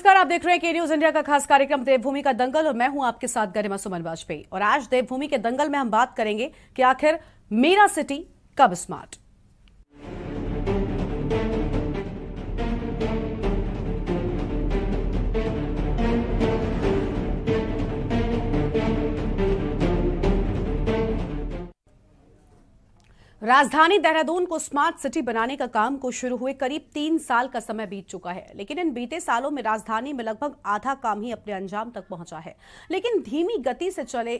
नमस्कार, आप देख रहे हैं के न्यूज इंडिया का खास कार्यक्रम देवभूमि का दंगल और मैं हूं आपके साथ गरिमा सुमन वाजपेयी। और आज देवभूमि के दंगल में हम बात करेंगे कि आखिर मेरा सिटी कब स्मार्ट। राजधानी देहरादून को स्मार्ट सिटी बनाने का काम को शुरू हुए करीब 3 साल का समय बीत चुका है, लेकिन इन बीते सालों में राजधानी में लगभग आधा काम ही अपने अंजाम तक पहुंचा है। लेकिन धीमी गति से चले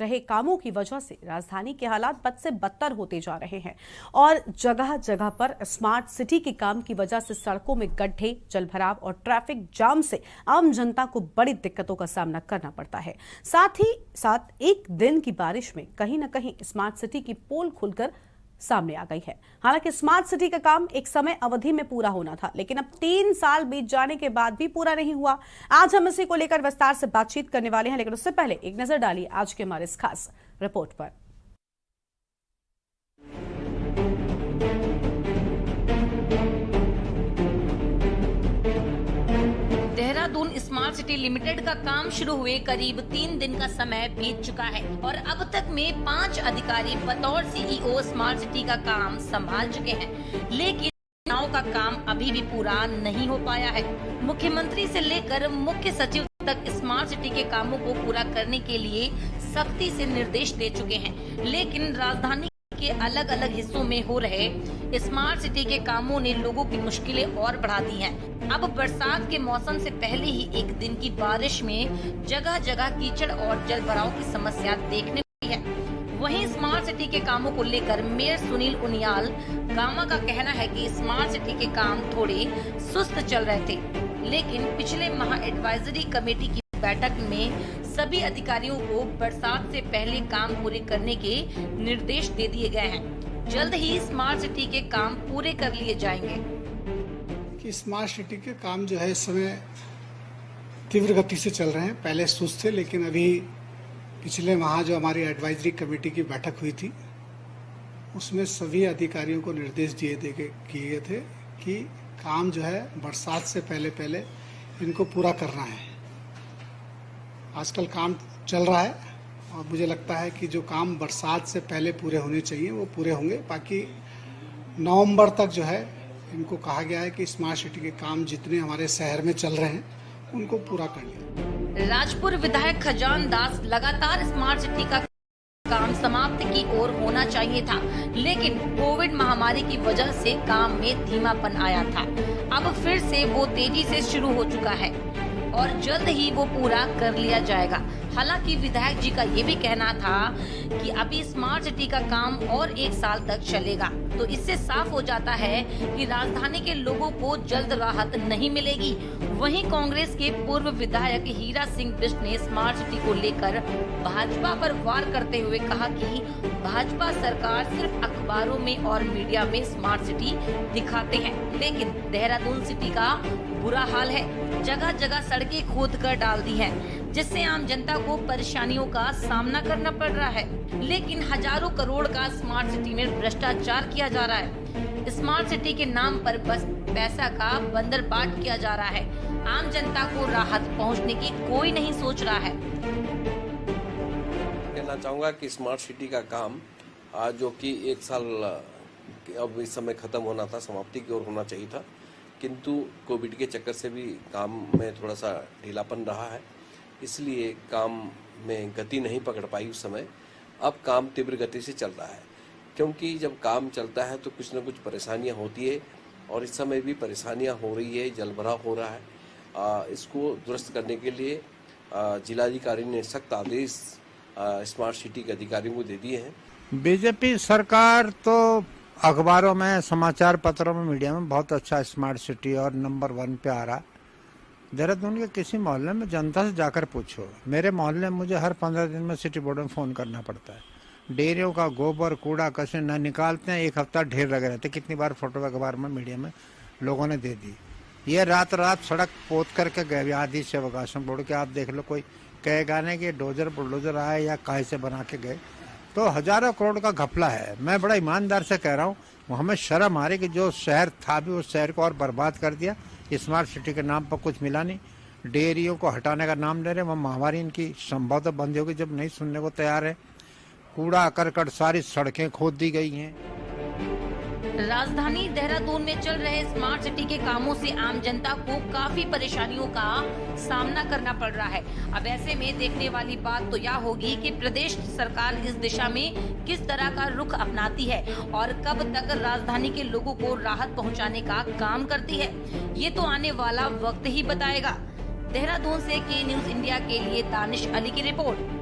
रहे कामों की वजह से राजधानी के हालात बद से बदतर होते जा रहे हैं और जगह जगह पर स्मार्ट सिटी के काम की वजह से सड़कों में गड्ढे, जलभराव और ट्रैफिक जाम से आम जनता को बड़ी दिक्कतों का सामना करना पड़ता है। साथ ही साथ एक दिन की बारिश में कहीं न कहीं स्मार्ट सिटी की पोल खुलकर सामने आ गई है। हालांकि स्मार्ट सिटी का काम एक समय अवधि में पूरा होना था, लेकिन अब 3 साल बीत जाने के बाद भी पूरा नहीं हुआ। आज हम इसी को लेकर विस्तार से बातचीत करने वाले हैं, लेकिन उससे पहले एक नजर डालिए आज के हमारे इस खास रिपोर्ट पर। देहरादून स्मार्ट सिटी लिमिटेड का काम शुरू हुए करीब 3 दिन का समय बीत चुका है और अब तक में 5 अधिकारी बतौर सीईओ स्मार्ट सिटी का काम संभाल चुके हैं, लेकिन योजनाओं का काम अभी भी पूरा नहीं हो पाया है। मुख्यमंत्री से लेकर मुख्य सचिव तक स्मार्ट सिटी के कामों को पूरा करने के लिए सख्ती से निर्देश दे चुके हैं, लेकिन राजधानी के अलग अलग हिस्सों में हो रहे स्मार्ट सिटी के कामों ने लोगों की मुश्किलें और बढ़ा दी हैं। अब बरसात के मौसम से पहले ही एक दिन की बारिश में जगह जगह कीचड़ और जलभराव की समस्या देखने को मिली है। वहीं स्मार्ट सिटी के कामों को लेकर मेयर सुनील उनियाल गामा का कहना है कि स्मार्ट सिटी के काम थोड़े सुस्त चल रहे थे, लेकिन पिछले माह एडवाइजरी कमेटी की बैठक में सभी अधिकारियों को बरसात से पहले काम पूरे करने के निर्देश दे दिए गए हैं। जल्द ही स्मार्ट सिटी के काम पूरे कर लिए जाएंगे। कि स्मार्ट सिटी के काम जो है इस समय तीव्र गति से चल रहे हैं। पहले सुस्त थे, लेकिन अभी पिछले माह जो हमारी एडवाइजरी कमेटी की बैठक हुई थी उसमें सभी अधिकारियों को निर्देश किए थे कि काम जो है बरसात से पहले इनको पूरा करना है। आजकल काम चल रहा है और मुझे लगता है कि जो काम बरसात से पहले पूरे होने चाहिए वो पूरे होंगे। बाकी नवंबर तक जो है इनको कहा गया है कि स्मार्ट सिटी के काम जितने हमारे शहर में चल रहे हैं उनको पूरा कर लिया। राजपुर विधायक खजान दास लगातार स्मार्ट सिटी का काम समाप्ति की ओर होना चाहिए था, लेकिन कोविड महामारी की वजह से काम में धीमापन आया था। अब फिर से वो तेजी से शुरू हो चुका है और जल्द ही वो पूरा कर लिया जाएगा। हालांकि विधायक जी का ये भी कहना था कि अभी स्मार्ट सिटी का काम और 1 साल तक चलेगा, तो इससे साफ हो जाता है कि राजधानी के लोगों को जल्द राहत नहीं मिलेगी। वहीं कांग्रेस के पूर्व विधायक हीरा सिंह बिष्ट ने स्मार्ट सिटी को लेकर भाजपा पर वार करते हुए कहा कि भाजपा सरकार सिर्फ अखबारों में और मीडिया में स्मार्ट सिटी दिखाते हैं, लेकिन देहरादून सिटी का बुरा हाल है। जगह जगह सड़कें खोद कर डाल दी हैं, जिससे आम जनता को परेशानियों का सामना करना पड़ रहा है। लेकिन हजारों करोड़ का स्मार्ट सिटी में भ्रष्टाचार किया जा रहा है। स्मार्ट सिटी के नाम पर बस पैसा का बंदरबाट किया जा रहा है। आम जनता को राहत पहुंचने की कोई नहीं सोच रहा है। कहना चाहूँगा कि स्मार्ट सिटी का काम जो कि 1 साल अब इस समय खत्म होना था, समाप्ति की ओर होना चाहिए था, किंतु कोविड के चक्कर से भी काम में थोड़ा सा ढीलापन रहा है, इसलिए काम में गति नहीं पकड़ पाई उस समय। अब काम तीव्र गति से चल रहा है, क्योंकि जब काम चलता है तो कुछ न कुछ परेशानियां होती है और इस समय भी परेशानियां हो रही है, जलभराव हो रहा है। इसको दुरुस्त करने के लिए जिलाधिकारी ने सख्त आदेश स्मार्ट सिटी के अधिकारियों को दे दिए हैं। बीजेपी सरकार तो अखबारों में, समाचार पत्रों में, मीडिया में बहुत अच्छा स्मार्ट सिटी और नंबर 1 पे आ रहा है। देहरादून के किसी मोहल्ले में जनता से जाकर पूछो, मेरे मोहल्ले में मुझे हर 15 दिन में सिटी बोर्ड में फ़ोन करना पड़ता है। डेयरियों का गोबर कूड़ा कचरे न निकालते हैं, 1 हफ्ता ढेर लगे रहते। कितनी बार फोटो अखबार में, मीडिया में लोगों ने दे दी। ये रात सड़क पोत करके गए आदि से अवकाशम बोर्ड के, आप देख लो, कोई कहेगा नहीं कि डोजर बुलडोजर आए या काहे से बना के गए। तो हजारों करोड़ का घपला है। मैं बड़ा ईमानदार से कह रहा हूँ, हमें शर्म आ रही कि जो शहर था भी उस शहर को और बर्बाद कर दिया। स्मार्ट सिटी के नाम पर कुछ मिला नहीं। डेयरियों को हटाने का नाम ले रहे हैं। वह महामारी इनकी संभवतः बंद होगी जब नहीं सुनने को तैयार है। कूड़ा करकट सारी सड़कें खोद दी गई हैं। राजधानी देहरादून में चल रहे स्मार्ट सिटी के कामों से आम जनता को काफी परेशानियों का सामना करना पड़ रहा है। अब ऐसे में देखने वाली बात तो यह होगी कि प्रदेश सरकार इस दिशा में किस तरह का रुख अपनाती है और कब तक राजधानी के लोगों को राहत पहुंचाने का काम करती है, ये तो आने वाला वक्त ही बताएगा। देहरादून से के न्यूज इंडिया के लिए दानिश अली की रिपोर्ट।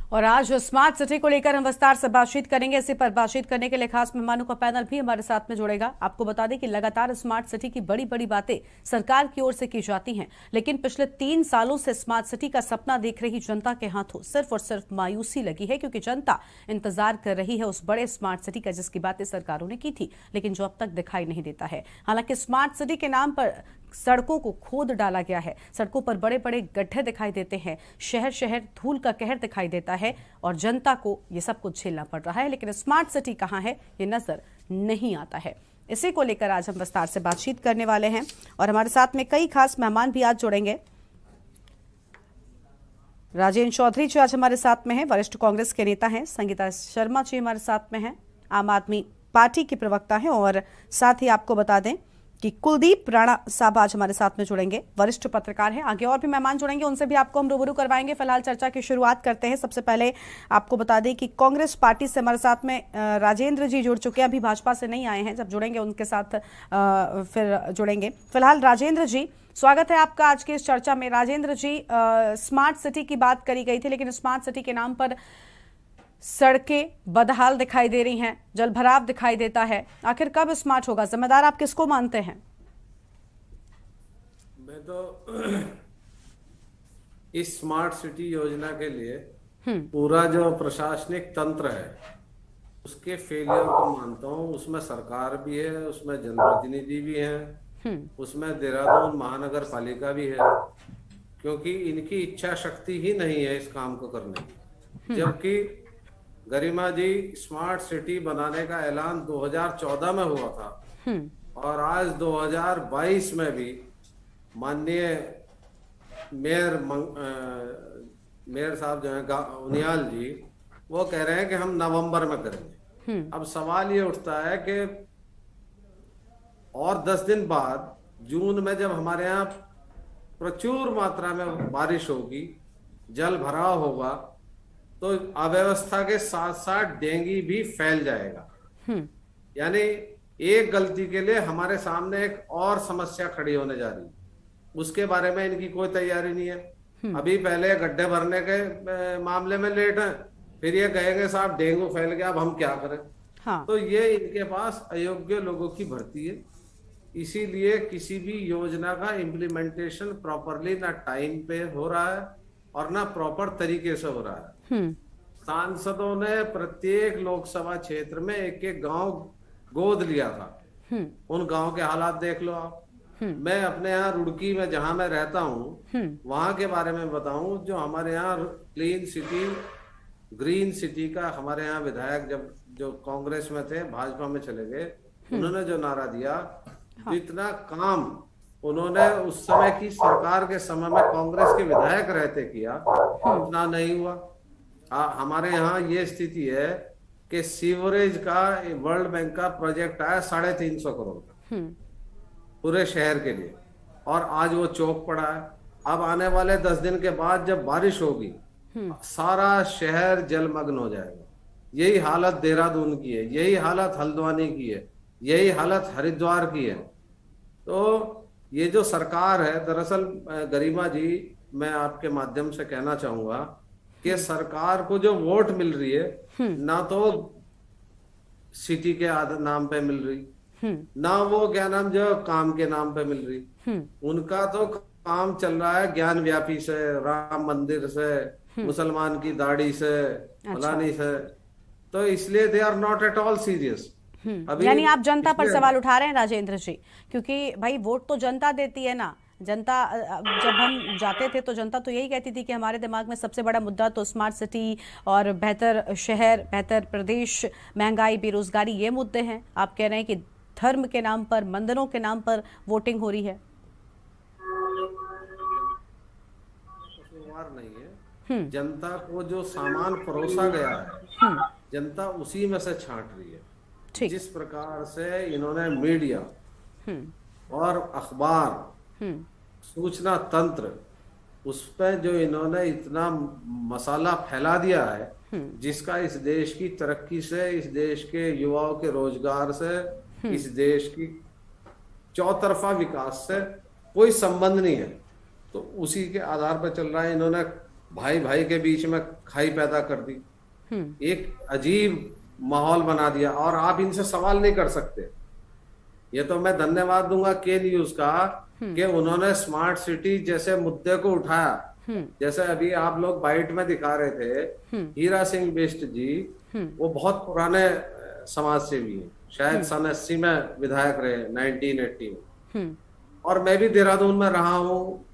और आज स्मार्ट सिटी को लेकर हम विस्तार से बातचीत करेंगे। इसी पर बातचीत करने के लिए खास मेहमानों का पैनल भी हमारे साथ में जुड़ेगा। आपको बता दें कि लगातार स्मार्ट सिटी की बड़ी बड़ी बातें सरकार की ओर से की जाती हैं, लेकिन पिछले 3 सालों से स्मार्ट सिटी का सपना देख रही जनता के हाथों सिर्फ और सिर्फ मायूसी लगी है, क्योंकि जनता इंतजार कर रही है उस बड़े स्मार्ट सिटी का जिसकी बातें सरकारों ने की थी, लेकिन जो अब तक दिखाई नहीं देता है। हालांकि स्मार्ट सिटी के नाम पर सड़कों को खोद डाला गया है, सड़कों पर बड़े बड़े गड्ढे दिखाई देते हैं, शहर शहर धूल का कहर दिखाई देता है और जनता को ये सब कुछ झेलना पड़ रहा है, लेकिन स्मार्ट सिटी कहां है ये नजर नहीं आता है। इसी को लेकर आज हम विस्तार से बातचीत करने वाले हैं और हमारे साथ में कई खास मेहमान भी आज जुड़ेंगे। राजेंद्र चौधरी जी आज हमारे साथ में हैं, वरिष्ठ कांग्रेस के नेता हैं। संगीता शर्मा जी हमारे साथ में हैं, आम आदमी पार्टी की प्रवक्ता हैं। और साथ ही आपको बता दें कि कुलदीप राणा साहब आज हमारे साथ में जुड़ेंगे, वरिष्ठ पत्रकार हैं। आगे और भी मेहमान जुड़ेंगे, उनसे भी आपको हम रूबरू करवाएंगे। फिलहाल चर्चा की शुरुआत करते हैं। सबसे पहले आपको बता दें कि कांग्रेस पार्टी से हमारे साथ में राजेंद्र जी जुड़ चुके हैं, अभी भाजपा से नहीं आए हैं। जब जुड़ेंगे उनके साथ फिर जुड़ेंगे। फिलहाल राजेंद्र जी, स्वागत है आपका आज की इस चर्चा में। राजेंद्र जी, स्मार्ट सिटी की बात करी गई थी, लेकिन स्मार्ट सिटी के नाम पर सड़कें बदहाल दिखाई दे रही हैं, जलभराव दिखाई देता है। आखिर कब स्मार्ट होगा? जिम्मेदार आप किसको मानते हैं? मैं तो इस स्मार्ट सिटी योजना के लिए पूरा जो प्रशासनिक तंत्र है उसके फेलियर को मानता हूँ। उसमें सरकार भी है, उसमें जनप्रतिनिधि भी हैं, उसमें देहरादून महानगर पालिका भी है, क्योंकि इनकी इच्छा शक्ति ही नहीं है इस काम को करने की। जबकि गरिमा जी, स्मार्ट सिटी बनाने का ऐलान 2014 में हुआ था और आज 2022 में भी माननीय मेयर साहब जो है उनियाल जी, वो कह रहे हैं कि हम नवंबर में करेंगे। अब सवाल ये उठता है कि और 10 दिन बाद जून में जब हमारे यहाँ प्रचुर मात्रा में बारिश होगी, जल भराव होगा, तो अव्यवस्था के साथ साथ डेंगू भी फैल जाएगा। यानी एक गलती के लिए हमारे सामने एक और समस्या खड़ी होने जा रही है, उसके बारे में इनकी कोई तैयारी नहीं है। अभी पहले गड्ढे भरने के मामले में लेट है, फिर ये कहेंगे साहब डेंगू फैल गया, अब हम क्या करें। हाँ। तो ये इनके पास अयोग्य लोगों की भर्ती है। इसीलिए किसी भी योजना का इम्प्लीमेंटेशन प्रॉपरली ना टाइम पे हो रहा है और ना प्रॉपर तरीके से हो रहा है। सांसदों ने प्रत्येक लोकसभा क्षेत्र में एक एक गांव गोद लिया था। उन गांव के हालात देख लो आप। मैं अपने यहाँ रुड़की में जहां मैं रहता हूँ वहां के बारे में बताऊं, जो हमारे यहाँ क्लीन सिटी ग्रीन सिटी का हमारे यहाँ विधायक जब जो कांग्रेस में थे भाजपा में चले गए, उन्होंने जो नारा दिया, जितना काम उन्होंने उस समय की सरकार के समय में कांग्रेस के विधायक रहते किया उतना नहीं हुआ। हमारे यहाँ ये स्थिति है कि सीवरेज का वर्ल्ड बैंक का प्रोजेक्ट आया 350 करोड़ का पूरे शहर के लिए, और आज वो चौक पड़ा है। अब आने वाले 10 दिन के बाद जब बारिश होगी सारा शहर जलमग्न हो जाएगा। यही हालत देहरादून की है, यही हालत हल्द्वानी की है, यही हालत हरिद्वार की है। तो ये जो सरकार है, दरअसल गरिमा जी, मैं आपके माध्यम से कहना चाहूंगा कि सरकार को जो वोट मिल रही है ना तो सिटी के नाम पे मिल रही, ना वो क्या नाम जो काम के नाम पे मिल रही। उनका तो काम चल रहा है ज्ञान व्यापी से, राम मंदिर से, मुसलमान की दाढ़ी से, फलानी से। तो इसलिए they are not at all serious. यानी आप जनता पर सवाल उठा रहे हैं राजेंद्र जी, क्योंकि भाई वोट तो जनता देती है ना। जनता, जब हम जाते थे तो जनता तो यही कहती थी कि हमारे दिमाग में सबसे बड़ा मुद्दा तो स्मार्ट सिटी और बेहतर शहर, बेहतर प्रदेश, महंगाई, बेरोजगारी, ये मुद्दे हैं। आप कह रहे हैं कि धर्म के नाम पर, मंदिरों के नाम पर वोटिंग हो रही है? कसूरवार नहीं है। जनता को जो सामान परोसा गया है, जनता उसी में से छांट रही है। ठीक। जिस प्रकार से इन्होंने मीडिया और अखबार, सूचना तंत्र, उस पर जो इन्होंने इतना मसाला फैला दिया है, जिसका इस देश की तरक्की से, इस देश के युवाओं के रोजगार से, इस देश की चौतरफा विकास से कोई संबंध नहीं है, तो उसी के आधार पर चल रहा है। इन्होंने भाई भाई के बीच में खाई पैदा कर दी, एक अजीब माहौल बना दिया, और आप इनसे सवाल नहीं कर सकते। ये तो मैं धन्यवाद दूंगा के न्यूज का कि उन्होंने स्मार्ट सिटी जैसे मुद्दे को उठाया। जैसे अभी आप लोग बाइट में दिखा रहे थे, हीरा सिंह बिष्ट जी, वो बहुत पुराने समाज सेवी हैं, शायद सन 80 में विधायक रहे, 1980 में। और मैं भी देहरादून में रहा हूँ,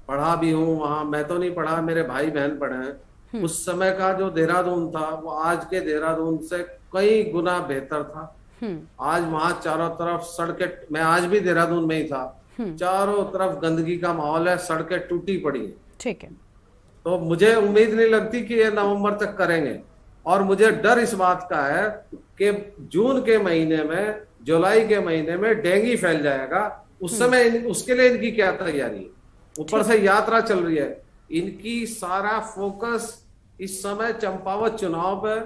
पढ़ा भी हूँ वहां। मैं तो नहीं पढ़ा, मेरे भाई बहन पढ़े हैं। उस समय का जो देहरादून था वो आज के देहरादून से कई गुना बेहतर था। आज वहां चारों तरफ सड़कें, मैं आज भी देहरादून में ही था, चारों तरफ गंदगी का माहौल है, सड़कें टूटी पड़ी है। ठीक है। तो मुझे उम्मीद नहीं लगती कि ये नवंबर तक करेंगे, और मुझे डर इस बात का है कि जून के महीने में, जुलाई के महीने में डेंगू फैल जाएगा। उस समय उसके लिए इनकी क्या तैयारी है? ऊपर से यात्रा चल रही है, इनकी सारा फोकस इस समय चंपावत चुनाव पे,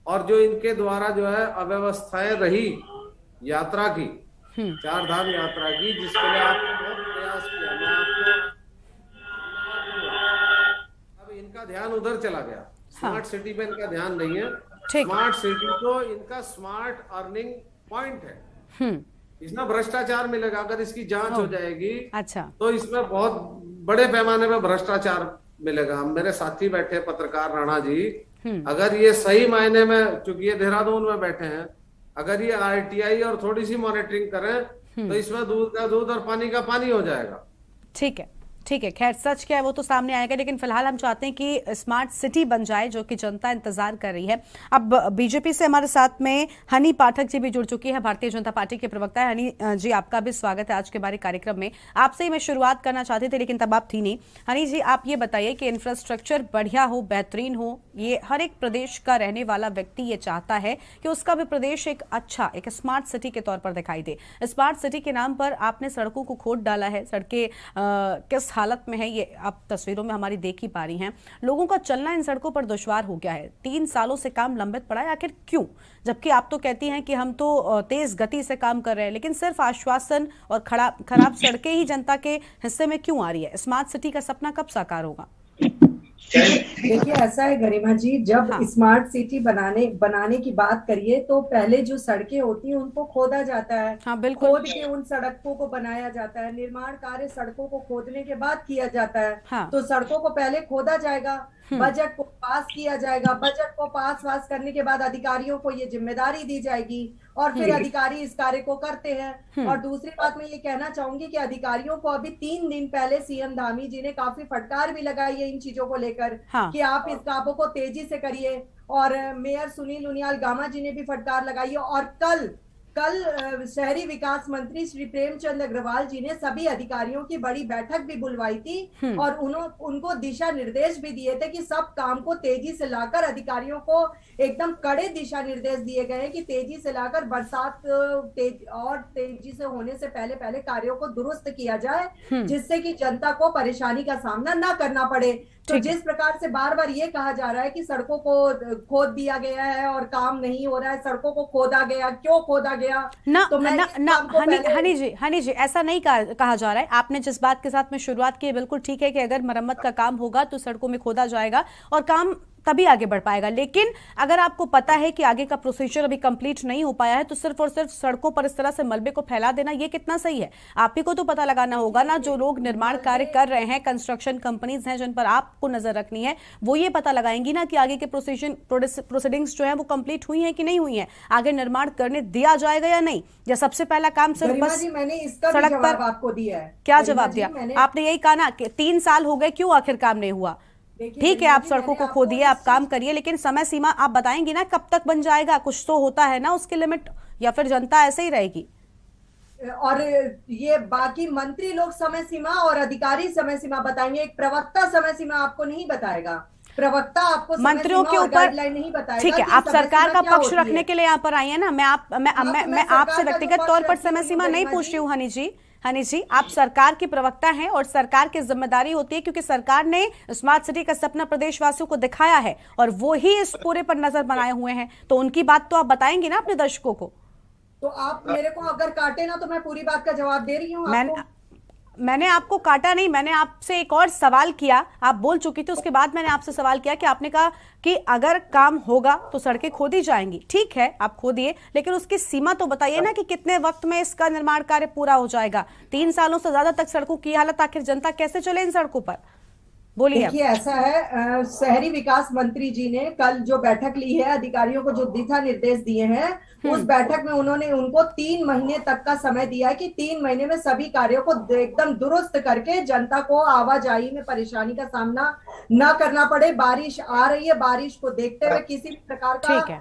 और जो इनके द्वारा जो है अव्यवस्थाएं रही यात्रा की, चार धाम यात्रा की, जिसके लिए आपने बहुत प्रयास किया। मैं आपको अब इनका ध्यान उधर चला गया, स्मार्ट सिटी पे इनका ध्यान नहीं है। स्मार्ट सिटी तो इनका स्मार्ट अर्निंग पॉइंट है। इसमें भ्रष्टाचार मिलेगा, अगर इसकी जांच हो जाएगी, अच्छा, तो इसमें बहुत बड़े पैमाने पर भ्रष्टाचार मिलेगा। मेरे साथी बैठे पत्रकार राणा जी, अगर ये सही मायने में, चूंकि ये देहरादून में बैठे हैं, अगर ये आरटीआई और थोड़ी सी मॉनिटरिंग करें तो इसमें दूध का दूध और पानी का पानी हो जाएगा। ठीक है, ठीक है। खैर, सच क्या है वो तो सामने आएगा, लेकिन फिलहाल हम चाहते हैं कि स्मार्ट सिटी बन जाए, जो कि जनता इंतजार कर रही है। अब बीजेपी से हमारे साथ में हनी पाठक जी भी जुड़ चुकी है, भारतीय जनता पार्टी के प्रवक्ता है। हनी जी, आपका भी स्वागत है आज के हमारे कार्यक्रम में। आपसे ही मैं शुरुआत करना चाहती थी, लेकिन तब आप थी नहीं। हनी जी, आप ये बताइए कि इंफ्रास्ट्रक्चर बढ़िया हो, बेहतरीन हो, ये हर एक प्रदेश का रहने वाला व्यक्ति ये चाहता है कि उसका भी प्रदेश एक अच्छा, एक स्मार्ट सिटी के तौर पर दिखाई दे। स्मार्ट सिटी के नाम पर आपने सड़कों को खोद डाला है। सड़कें किस हालत में है ये आप तस्वीरों में हमारी देख ही पा रही हैं। लोगों का चलना इन सड़कों पर दुश्वार हो गया है। 3 सालों से काम लंबित पड़ा है, आखिर क्यों? जबकि आप तो कहती हैं कि हम तो तेज गति से काम कर रहे हैं, लेकिन सिर्फ आश्वासन और खराब सड़कें ही जनता के हिस्से में क्यों आ रही है? स्मार्ट सिटी का सपना कब साकार होगा? देखिए, ऐसा है गरिमा जी, जब स्मार्ट सिटी बनाने की बात करिए तो पहले जो सड़कें होती हैं उनको खोदा जाता है। बिल्कुल। खोद के उन सड़कों को बनाया जाता है। निर्माण कार्य सड़कों को खोदने के बाद किया जाता है। तो सड़कों को पहले खोदा जाएगा, बजट को पास किया जाएगा, बजट को पास करने के बाद अधिकारियों को ये जिम्मेदारी दी जाएगी, और फिर अधिकारी इस कार्य को करते हैं। और दूसरी बात मैं ये कहना चाहूंगी कि अधिकारियों को अभी 3 दिन पहले सीएम धामी जी ने काफी फटकार भी लगाई है इन चीजों को लेकर, कि आप इस कामों को तेजी से करिए। और मेयर सुनील उनियाल गामा जी ने भी फटकार लगाई है। और कल शहरी विकास मंत्री श्री प्रेमचंद अग्रवाल जी ने सभी अधिकारियों की बड़ी बैठक भी बुलवाई थी, और उनको दिशा निर्देश भी दिए थे कि सब काम को तेजी से लाकर, अधिकारियों को एकदम कड़े दिशा निर्देश दिए गए कि तेजी से लाकर बरसात तेजी से होने से पहले कार्यों को दुरुस्त किया जाए, जिससे कि जनता को परेशानी का सामना न करना पड़े। तो जिस प्रकार से बार बार ये कहा जा रहा है कि सड़कों को खोद दिया गया है और काम नहीं हो रहा है, सड़कों को खोदा गया, क्यों खोदा गया? तो हनी जी, ऐसा नहीं कहा जा रहा है। आपने जिस बात के साथ में शुरुआत की है बिल्कुल ठीक है कि अगर मरम्मत का काम होगा तो सड़कों में खोदा जाएगा और काम तभी आगे बढ़ पाएगा। लेकिन अगर आपको पता है कि आगे का प्रोसीजर अभी कंप्लीट नहीं हो पाया है, तो सिर्फ और सिर्फ सड़कों पर इस तरह से मलबे को फैला देना ये कितना सही है? आप ही को तो पता लगाना होगा ना, जो लोग निर्माण कार्य कर रहे हैं, कंस्ट्रक्शन कंपनीज हैं जिन पर आपको नजर रखनी है, वो ये पता लगाएंगी ना कि आगे के प्रोसीडिंग्स जो है वो कंप्लीट हुई है कि नहीं हुई है, आगे निर्माण करने दिया जाएगा या नहीं, या सबसे पहला काम सिर्फ बस सड़क पर। आपको दिया है क्या जवाब दिया आपने? यही कहा ना कि 3 साल हो गए, क्यों आखिर काम नहीं हुआ? ठीक है, आप सड़कों को खोदिए, आप काम करिए, लेकिन समय सीमा आप बताएंगी ना कब तक बन जाएगा? कुछ तो होता है ना उसकी लिमिट, या फिर जनता ऐसे ही रहेगी? और ये बाकी मंत्री लोग समय सीमा और अधिकारी समय सीमा बताएंगे, एक प्रवक्ता समय सीमा आपको नहीं बताएगा। प्रवक्ता आपको मंत्रियों के ऊपर नहीं बताएगा। ठीक है, आप सरकार का पक्ष रखने के लिए यहाँ पर आई है ना। मैं आपसे व्यक्तिगत तौर पर समय सीमा नहीं पूछ रही हूँ हनी जी, आप सरकार की प्रवक्ता हैं और सरकार की जिम्मेदारी होती है, क्योंकि सरकार ने स्मार्ट सिटी का सपना प्रदेशवासियों को दिखाया है और वो ही इस पूरे पर नजर बनाए हुए हैं, तो उनकी बात तो आप बताएंगे ना अपने दर्शकों को। तो आप मेरे को अगर काटे ना तो मैं पूरी बात का जवाब दे रही हूँ। मैंने आपको काटा नहीं, मैंने आपसे एक और सवाल किया, आप बोल चुकी थी, उसके बाद मैंने आपसे सवाल किया कि आपने कहा कि अगर काम होगा तो सड़कें खोदी जाएंगी। ठीक है, आप खोदिए, लेकिन उसकी सीमा तो बताइए ना कि कितने वक्त में इसका निर्माण कार्य पूरा हो जाएगा। 3 सालों से ज्यादा तक सड़कों की हालत, आखिर जनता कैसे चले इन सड़कों पर, बोलिए। देखिए ऐसा है, शहरी विकास मंत्री जी ने कल जो बैठक ली है, अधिकारियों को जो दिशा निर्देश दिए हैं, उस बैठक में उन्होंने उनको 3 महीने तक का समय दिया है कि 3 महीने में सभी कार्यों को एकदम दुरुस्त करके जनता को आवाजाही में परेशानी का सामना न करना पड़े। बारिश आ रही है, बारिश को देखते हुए किसी भी प्रकार का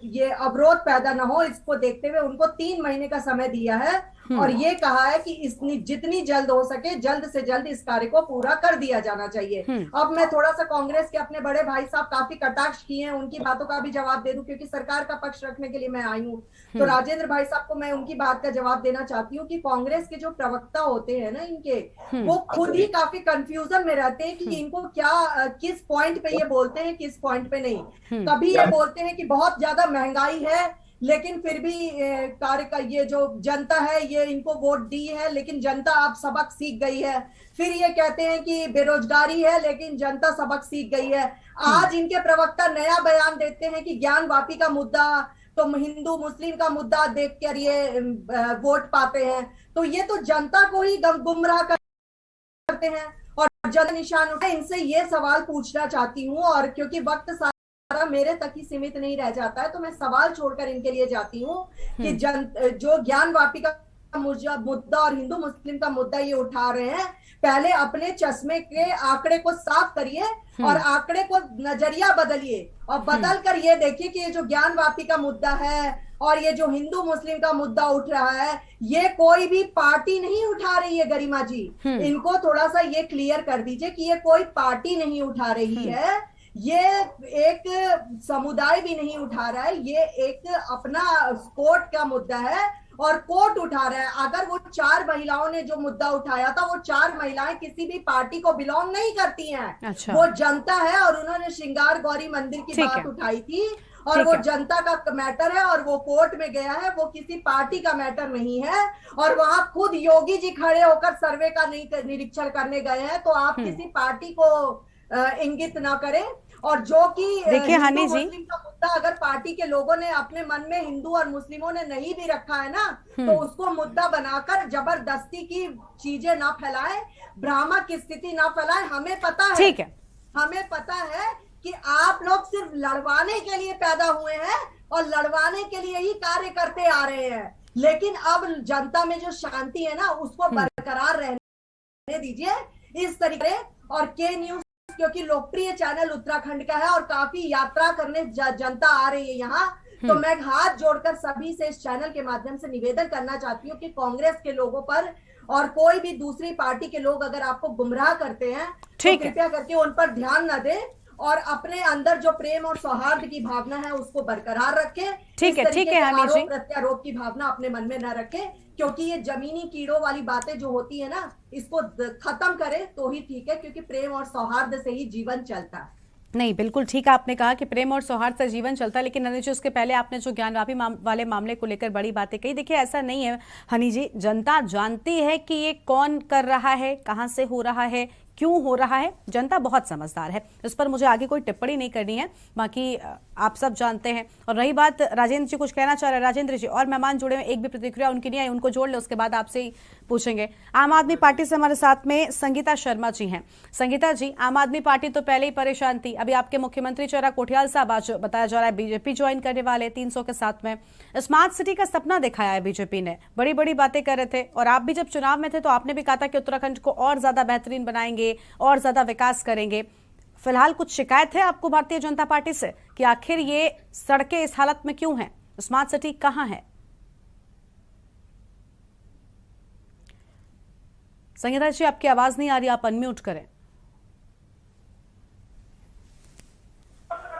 ये अवरोध पैदा न हो, इसको देखते हुए उनको 3 महीने का समय दिया है और ये कहा है कि जितनी जल्द हो सके जल्द से जल्द इस कार्य को पूरा कर दिया जाना चाहिए। अब मैं थोड़ा सा कांग्रेस के अपने बड़े भाई साहब काफी कटाक्ष किए हैं, उनकी बातों का भी जवाब दे दूं, क्योंकि सरकार का पक्ष रखने के लिए मैं आई हूँ। तो राजेंद्र भाई साहब को मैं उनकी बात का जवाब देना चाहती हूँ कि कांग्रेस के जो प्रवक्ता होते हैं ना इनके, वो खुद ही काफी कंफ्यूजन में रहते हैं कि इनको क्या किस पॉइंट पे ये बोलते हैं, किस पॉइंट पे नहीं। कभी ये बोलते हैं कि बहुत ज्यादा महंगाई है लेकिन फिर भी कार्य का ये जो जनता है ये इनको वोट दी है लेकिन जनता अब सबक सीख गई है। फिर ये कहते हैं कि बेरोजगारी है लेकिन जनता सबक सीख गई है। आज इनके प्रवक्ता नया बयान देते हैं कि ज्ञानवापी का मुद्दा तो हिंदू मुस्लिम का मुद्दा देखकर ये वोट पाते हैं। तो ये तो जनता को ही गुमराह करते हैं और जन निशान उठे। इनसे ये सवाल पूछना चाहती हूँ और क्योंकि वक्त मेरे तक ही सीमित नहीं रह जाता है तो मैं सवाल छोड़कर इनके लिए जाती हूँ कि जो ज्ञानवापी का मुद्दा और हिंदू मुस्लिम का मुद्दा ये उठा रहे हैं, पहले अपने चश्मे के आंकड़े को साफ करिए और आंकड़े को नजरिया बदलिए और बदल कर ये देखिए कि ये जो ज्ञानवापी का मुद्दा है और ये जो हिंदू मुस्लिम का मुद्दा उठ रहा है ये कोई भी पार्टी नहीं उठा रही है। गरिमा जी, इनको थोड़ा सा ये क्लियर कर दीजिए कि ये कोई पार्टी नहीं उठा रही है, ये एक समुदाय भी नहीं उठा रहा है, ये एक अपना कोर्ट का मुद्दा है और कोर्ट उठा रहा है। अगर वो 4 महिलाओं ने जो मुद्दा उठाया था वो 4 महिलाएं किसी भी पार्टी को बिलोंग नहीं करती हैं। अच्छा। वो जनता है और उन्होंने श्रृंगार गौरी मंदिर की बात उठाई थी और वो जनता का मैटर है और वो कोर्ट में गया है, वो किसी पार्टी का मैटर नहीं है। और वहां खुद योगी जी खड़े होकर सर्वे का निरीक्षण करने गए हैं, तो आप किसी पार्टी को इंगित ना करें। और जो कि देखिए हनी जी, मुस्लिम का मुद्दा अगर पार्टी के लोगों ने अपने मन में हिंदू और मुस्लिमों ने नहीं भी रखा है ना, तो उसको मुद्दा बनाकर जबरदस्ती की चीजें ना फैलाएं, भ्रामक की स्थिति ना फैलाएं। हमें पता है, ठीक है, हमें पता है कि आप लोग सिर्फ लड़वाने के लिए पैदा हुए हैं और लड़वाने के लिए ही कार्य करते आ रहे हैं, लेकिन अब जनता में जो शांति है ना उसको बरकरार रहने दीजिए इस तरीके। और के न्यूज क्योंकि लोकप्रिय चैनल उत्तराखंड का है और काफी यात्रा करने जनता आ रही है यहाँ, तो मैं हाथ जोड़कर सभी से इस चैनल के माध्यम से निवेदन करना चाहती हूँ कि कांग्रेस के लोगों पर और कोई भी दूसरी पार्टी के लोग अगर आपको गुमराह करते हैं तो कृपया करके उन पर ध्यान न दें और अपने अंदर जो प्रेम और सौहार्द की भावना है उसको बरकरार रखें। ठीक है हनी जी, प्रत्यारोप की भावना अपने मन में न रखें, क्योंकि ये जमीनी कीड़ों वाली बातें जो होती है ना इसको खत्म करें तो ही ठीक है, क्योंकि प्रेम और सौहार्द से ही जीवन चलता है। नहीं, बिल्कुल ठीक आपने कहा कि प्रेम और सौहार्द से जीवन चलता है, लेकिन हनी जी उसके पहले आपने जो ज्ञानवापी वाले मामले को लेकर बड़ी बातें कही। देखिए ऐसा नहीं है हनी जी, जनता जानती है कि ये कौन कर रहा है, कहां से हो रहा है, क्यों हो रहा है, जनता बहुत समझदार है। इस पर मुझे आगे कोई टिप्पणी नहीं करनी है, बाकी आप सब जानते हैं। और रही बात, राजेंद्र जी कुछ कहना चाह रहे हैं। राजेंद्र जी, और मेहमान जुड़े हैं, एक भी प्रतिक्रिया उनकी नहीं आई, उनको जोड़ ले, उसके बाद आपसे ही पूछेंगे। आम आदमी पार्टी से हमारे साथ में संगीता शर्मा जी हैं। संगीता जी, आम आदमी पार्टी तो पहले ही परेशान थी, अभी आपके मुख्यमंत्री चेहरा कोठियाल साहब आज बताया जा रहा है बीजेपी ज्वाइन करने वाले 300 के साथ में। स्मार्ट सिटी का सपना दिखाया है बीजेपी ने, बड़ी बड़ी बातें कर रहे थे, और आप भी जब चुनाव में थे तो आपने भी कहा था कि उत्तराखंड को और ज्यादा बेहतरीन बनाएंगे और ज्यादा विकास करेंगे। फिलहाल कुछ शिकायत है आपको भारतीय जनता पार्टी से कि आखिर ये सड़कें इस हालत में क्यों हैं, स्मार्ट सिटी कहां है? संगीता जी, आपकी आवाज नहीं आ रही, आप अनम्यूट करें।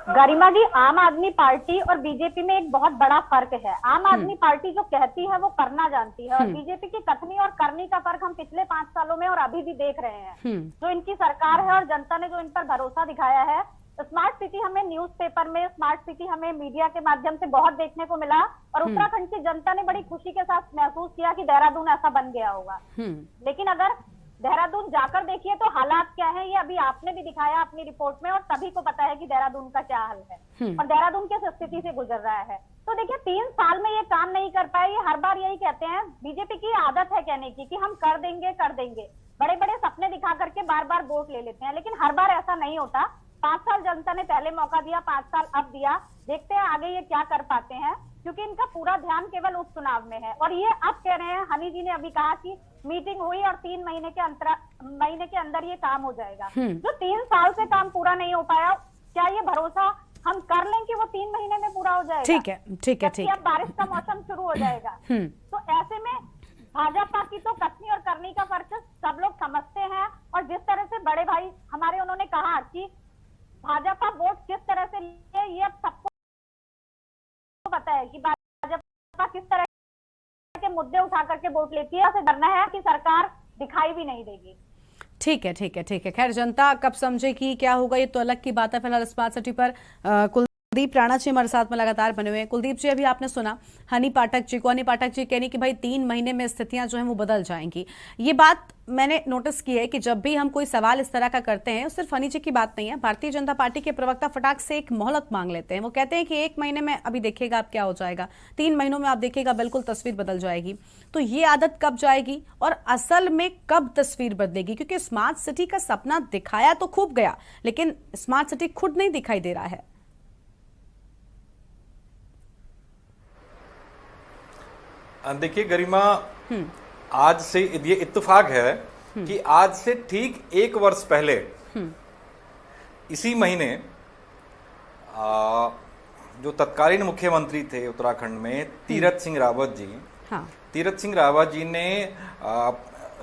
गरिमा जी, आम आदमी पार्टी और बीजेपी में एक बहुत बड़ा फर्क है। आम आदमी पार्टी जो कहती है वो करना जानती है, और बीजेपी की कथनी और करनी का फर्क हम पिछले 5 सालों में और अभी भी देख रहे हैं। जो इनकी सरकार है और जनता ने जो इन पर भरोसा दिखाया है, स्मार्ट सिटी हमें न्यूज़पेपर में, स्मार्ट सिटी हमें मीडिया के माध्यम से बहुत देखने को मिला, और उत्तराखंड की जनता ने बड़ी खुशी के साथ महसूस किया कि देहरादून ऐसा बन गया होगा। लेकिन अगर देहरादून जाकर देखिए तो हालात क्या है, ये अभी आपने भी दिखाया अपनी रिपोर्ट में, और सभी को पता है कि देहरादून का क्या हाल है और देहरादून किस स्थिति से गुजर रहा है। तो देखिए, 3 साल में ये काम नहीं कर पाए। ये हर बार यही कहते हैं, बीजेपी की आदत है कहने की कि हम कर देंगे कर देंगे, बड़े बड़े सपने दिखा करके बार बार वोट ले लेते हैं, लेकिन हर बार ऐसा नहीं होता। 5 साल जनता ने पहले मौका दिया, 5 साल अब दिया, देखते हैं आगे ये क्या कर पाते हैं, क्योंकि इनका पूरा ध्यान केवल उस चुनाव में है। और ये अब कह रहे हैं, हनी जी ने अभी कहा कि मीटिंग हुई और 3 महीने के अंदर ये काम हो जाएगा। जो 3 साल से काम पूरा नहीं हो पाया, क्या ये भरोसा हम कर लें कि वो 3 महीने में पूरा हो जाएगा? ठीक है, ठीक है, ठीक है। अब बारिश का मौसम शुरू हो जाएगा। तो ऐसे में भाजपा की तो कथनी और करनी का फर्क सब लोग समझते हैं, और जिस तरह से बड़े भाई हमारे, उन्होंने कहा कि भाजपा वोट किस तरह से लिए, ये अब सबको पता है कि भाजपा किस तरह के मुद्दे उठा करके वोट लेती है। उसे डरना है कि सरकार दिखाई भी नहीं देगी। ठीक है, ठीक है, ठीक है। खैर, जनता कब समझे कि क्या होगा, ये तो अलग की बात है। फिलहाल स्मार्ट सिटी पर कुलदीप राणा जी हमारे साथ में लगातार बने हुए हैं। कुलदीप जी, अभी आपने सुना हनी पाठक जी को, हनी पाठक जी कहने कि भाई 3 महीने में स्थितियां जो हैं वो बदल जाएंगी। ये बात मैंने नोटिस की है कि जब भी हम कोई सवाल इस तरह का करते हैं, सिर्फ हनी जी की बात नहीं है, भारतीय जनता पार्टी के प्रवक्ता फटाक से एक मोहलत मांग लेते हैं। वो कहते हैं कि 1 महीने में अभी देखिएगा आप क्या हो जाएगा, 3 महीनों में आप देखिएगा बिल्कुल तस्वीर बदल जाएगी। तो ये आदत कब जाएगी और असल में कब तस्वीर बदलेगी? क्योंकि स्मार्ट सिटी का सपना दिखाया तो खूब गया, लेकिन स्मार्ट सिटी खुद नहीं दिखाई दे रहा है। देखिए गरिमा, आज से ये इत्तेफाक है कि आज से ठीक 1 वर्ष पहले इसी महीने जो तत्कालीन मुख्यमंत्री थे उत्तराखंड में, तीरथ सिंह रावत जी, तीरथ सिंह रावत जी ने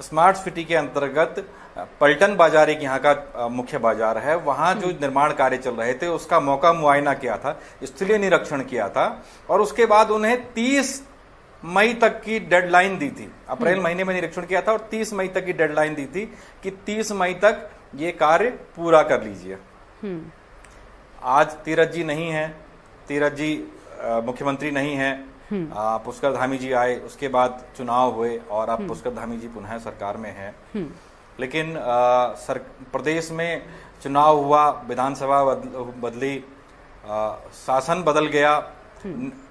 स्मार्ट सिटी के अंतर्गत पलटन बाजार, एक यहाँ का मुख्य बाजार है, वहां जो निर्माण कार्य चल रहे थे उसका मौका मुआयना किया था, स्थलीय निरीक्षण किया था, और उसके बाद उन्हें 30 मई तक की डेडलाइन दी थी। अप्रैल महीने में निरीक्षण किया था और 30 मई तक की डेडलाइन दी थी कि 30 मई तक ये कार्य पूरा कर लीजिए। आज तीरथ जी नहीं है, तीरथ जी मुख्यमंत्री नहीं है, पुष्कर धामी जी आए, उसके बाद चुनाव हुए और अब पुष्कर धामी जी पुनः सरकार में है। लेकिन प्रदेश में चुनाव हुआ, विधानसभा बदली, शासन बदल गया,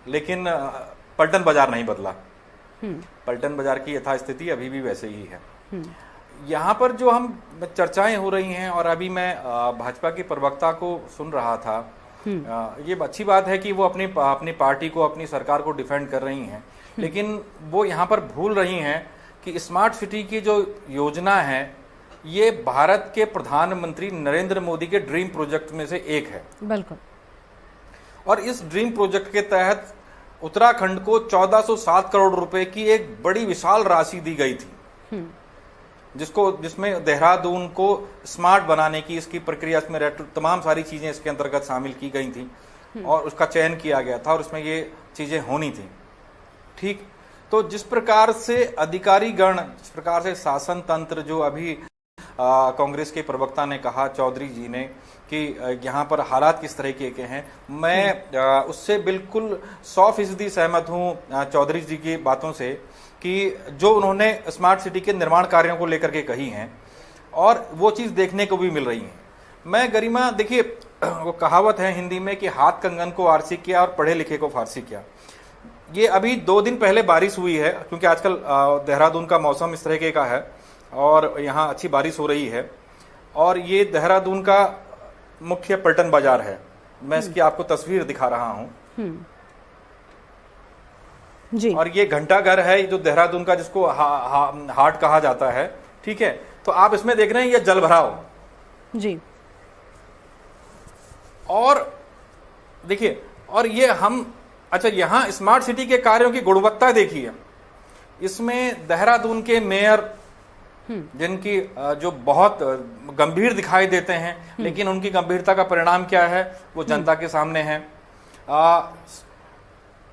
लेकिन पलटन बाजार नहीं बदला। पलटन बाजार की यथास्थिति अभी भी वैसे ही है। यहाँ पर जो हम चर्चाएं हो रही हैं, और अभी मैं भाजपा के प्रवक्ता को सुन रहा था, ये अच्छी बात है कि वो अपनी पार्टी को, अपनी सरकार को डिफेंड कर रही हैं, लेकिन वो यहाँ पर भूल रही हैं कि स्मार्ट सिटी की जो योजना है ये भारत के प्रधानमंत्री नरेंद्र मोदी के ड्रीम प्रोजेक्ट में से एक है। बिल्कुल। और इस ड्रीम प्रोजेक्ट के तहत उत्तराखंड को 1407 करोड़ रुपए की एक बड़ी विशाल राशि दी गई थी, जिसमें देहरादून को स्मार्ट बनाने की, इसकी प्रक्रिया, इसमें तमाम सारी चीजें इसके अंतर्गत शामिल की गई थी और उसका चयन किया गया था और उसमें ये चीजें होनी थी। ठीक, तो जिस प्रकार से अधिकारी गण, जिस प्रकार से शासन तंत्र, जो अभी कांग्रेस के प्रवक्ता ने कहा, चौधरी जी ने, कि यहाँ पर हालात किस तरीके के हैं, मैं उससे बिल्कुल 100% सहमत हूँ चौधरी जी की बातों से, कि जो उन्होंने स्मार्ट सिटी के निर्माण कार्यों को लेकर के कही हैं और वो चीज़ देखने को भी मिल रही है। मैं गरिमा, देखिए वो कहावत है हिंदी में कि हाथ कंगन को आरसी किया और पढ़े लिखे को फारसी किया। ये अभी 2 दिन पहले बारिश हुई है, क्योंकि आजकल देहरादून का मौसम इस तरीके का है और यहाँ अच्छी बारिश हो रही है, और ये देहरादून का मुख्य पलटन बाजार है। मैं इसकी आपको तस्वीर दिखा रहा हूँ जी। और ये घंटाघर है जो देहरादून का, जिसको हाट कहा जाता है। ठीक है, तो आप इसमें देख रहे हैं ये जल भराव जी। और देखिए, और ये हम, अच्छा, यहाँ स्मार्ट सिटी के कार्यों की गुणवत्ता देखिए। इसमें देहरादून के मेयर जिनकी जो बहुत गंभीर दिखाई देते हैं, लेकिन उनकी गंभीरता का परिणाम क्या है वो जनता के सामने है।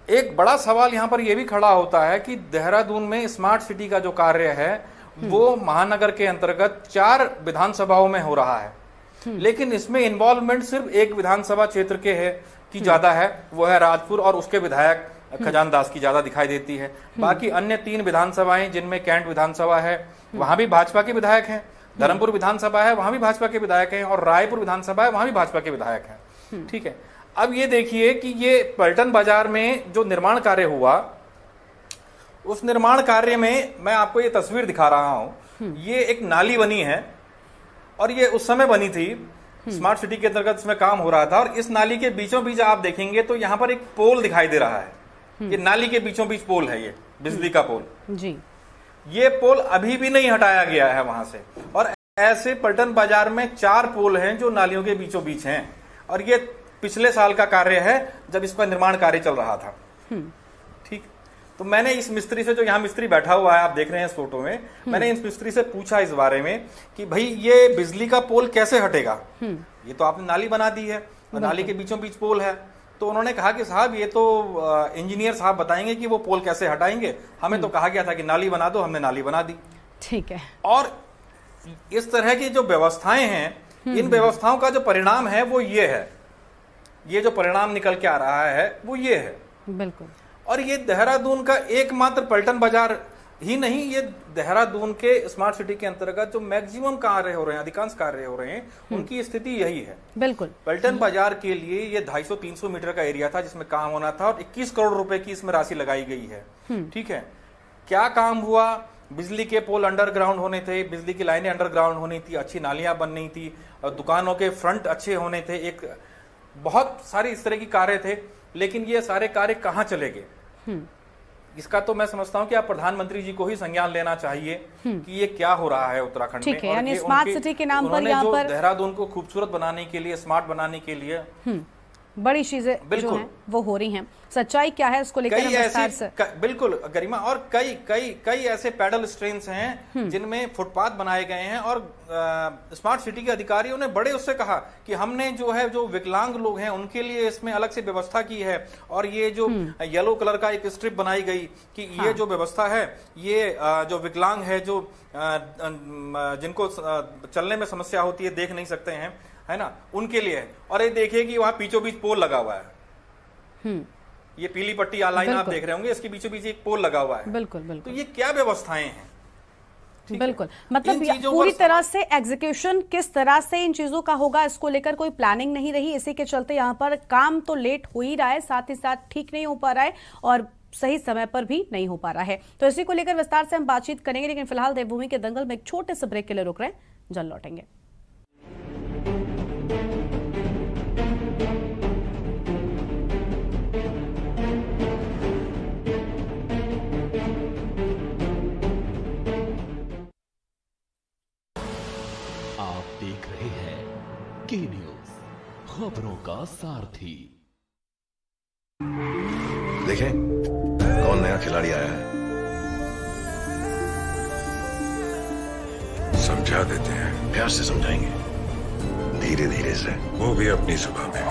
एक बड़ा सवाल यहाँ पर यह भी खड़ा होता है कि देहरादून में स्मार्ट सिटी का जो कार्य है वो महानगर के अंतर्गत 4 विधानसभाओं में हो रहा है, लेकिन इसमें इन्वॉल्वमेंट सिर्फ एक विधानसभा क्षेत्र के है की ज्यादा है, वो है राजपुर, और उसके विधायक खजान दास की ज्यादा दिखाई देती है। बाकी अन्य 3 विधानसभाएं जिनमें कैंट विधानसभा है वहां भी भाजपा के विधायक हैं, धर्मपुर विधानसभा है वहां भी भाजपा के विधायक हैं, और रायपुर विधानसभा है वहां भी भाजपा के विधायक हैं। ठीक है, अब ये देखिए कि ये पलटन बाजार में जो निर्माण कार्य हुआ, उस निर्माण कार्य में मैं आपको ये तस्वीर दिखा रहा हूं। ये एक नाली बनी है और ये उस समय बनी थी, स्मार्ट सिटी के अंतर्गत इसमें काम हो रहा था, और इस नाली के बीचों बीच आप देखेंगे तो यहाँ पर एक पोल दिखाई दे रहा है। ये नाली के बीचों बीच पोल है, ये बिजली का पोल जी। ये पोल अभी भी नहीं हटाया गया है वहां से, और ऐसे पलटन बाजार में 4 पोल हैं जो नालियों के बीचों बीच हैं, और ये पिछले साल का कार्य है जब इसका निर्माण कार्य चल रहा था। ठीक, तो मैंने इस मिस्त्री से, जो यहाँ मिस्त्री बैठा हुआ है आप देख रहे हैं इस फोटो में, मैंने इस मिस्त्री से पूछा इस बारे में कि भाई ये बिजली का पोल कैसे हटेगा, ये तो आपने नाली बना दी है और नाली के बीचों बीच पोल है। तो उन्होंने कहा कि साहब ये तो इंजीनियर साहब बताएंगे कि वो पोल कैसे हटाएंगे, हमें तो कहा गया था कि नाली बना दो, हमने नाली बना दी। ठीक है, और इस तरह की जो व्यवस्थाएं हैं, इन व्यवस्थाओं का जो परिणाम है वो ये है, ये जो परिणाम निकल के आ रहा है वो ये है। बिल्कुल, और ये देहरादून का एकमात्र पलटन बाजार ही नहीं, ये देहरादून के स्मार्ट सिटी के अंतर्गत जो मैक्सिमम कार्य हो रहे हैं, अधिकांश कार्य हो रहे हैं, उनकी स्थिति यही है। बिल्कुल, पलटन बाजार के लिए ये 250-300 मीटर का एरिया था जिसमें काम होना था, और 21 करोड़ रुपए की इसमें राशि लगाई गई है। ठीक है, क्या काम हुआ? बिजली के पोल अंडरग्राउंड होने थे, बिजली की लाइनें अंडरग्राउंड होनी थी, अच्छी नालियां बननी थी, और दुकानों के फ्रंट अच्छे होने थे, एक बहुत सारे इस तरह की कार्य थे, लेकिन ये सारे कार्य कहाँ चले गए? इसका तो मैं समझता हूं कि आप प्रधानमंत्री जी को ही संज्ञान लेना चाहिए कि ये क्या हो रहा है उत्तराखंड में। यानी स्मार्ट सिटी के नाम पर यहाँ पर देहरादून को खूबसूरत बनाने के लिए, स्मार्ट बनाने के लिए बड़ी चीजें जो हैं वो हो रही हैं। सच्चाई क्या है इसको लेकर विस्तार से बिल्कुल गरिमा, और कई ऐसे पैडल स्ट्रेन्स हैं जिनमें फुटपाथ बनाए गए हैं, और स्मार्ट सिटी के अधिकारियों ने बड़े उससे कहा कि हमने जो है जो विकलांग लोग हैं उनके लिए इसमें अलग से व्यवस्था की है, और ये जो येलो कलर का एक स्ट्रिप बनाई गई कि ये जो व्यवस्था है ये जो विकलांग है, जो जिनको चलने में समस्या होती है, देख नहीं सकते हैं, है ना, उनके लिए है। और ये देखिए कि वहां बीचों बीच पोल लगा हुआ है, ये पीली पट्टी लाइन आप देख रहे होंगे, इसके बीचों बीच एक पोल लगा हुआ है। बिल्कुल बिल्कुल, तो ये क्या व्यवस्थाएं हैं? बिल्कुल, मतलब पूरी तरह से एग्जीक्यूशन किस तरह से इन चीजों का होगा, इसको लेकर कोई प्लानिंग नहीं रही। इसी के चलते यहाँ पर काम तो लेट हो ही रहा है, साथ ही साथ ठीक नहीं हो पा रहा है, और सही समय पर भी नहीं हो पा रहा है। तो इसी को लेकर विस्तार से हम बातचीत करेंगे, लेकिन फिलहाल देवभूमि के दंगल में एक छोटे से ब्रेक के लिए रुक रहे हैं, जल्द लौटेंगे। के न्यूज़, खबरों का सारथी। देखें कौन नया खिलाड़ी आया है, समझा देते हैं, प्यार से समझाएंगे, धीरे धीरे से, वो भी अपनी जुबान में।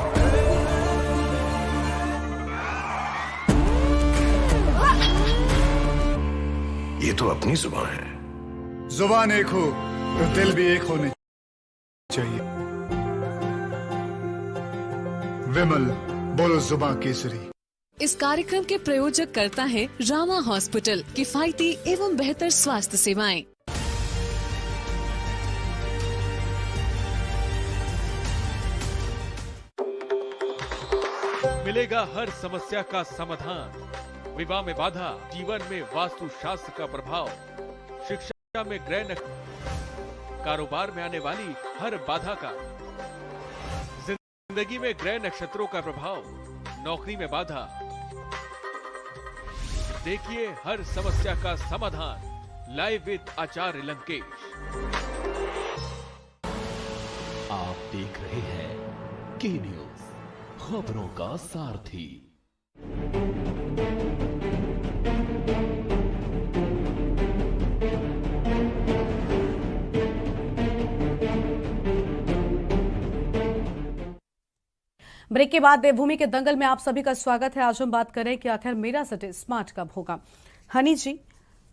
ये तो अपनी जुबान है। जुबान एक हो तो दिल भी एक होने चाहिए। विमल बोलो जुबान केसरी। इस कार्यक्रम के प्रायोजक करता है रामा हॉस्पिटल, किफायती एवं बेहतर स्वास्थ्य सेवाएं। मिलेगा हर समस्या का समाधान, विवाह में बाधा, जीवन में वास्तु शास्त्र का प्रभाव, शिक्षा में ग्रह, कारोबार में आने वाली हर बाधा का, जिंदगी में ग्रह नक्षत्रों का प्रभाव, नौकरी में बाधा। देखिए हर समस्या का समाधान लाइव विद आचार्य लंकेश। आप देख रहे हैं के न्यूज़, खबरों का सारथी। ब्रेक के बाद देवभूमि के दंगल में आप सभी का स्वागत है। आज हम बात करें कि आखिर मेरा सिटी स्मार्ट कब होगा। हनी जी,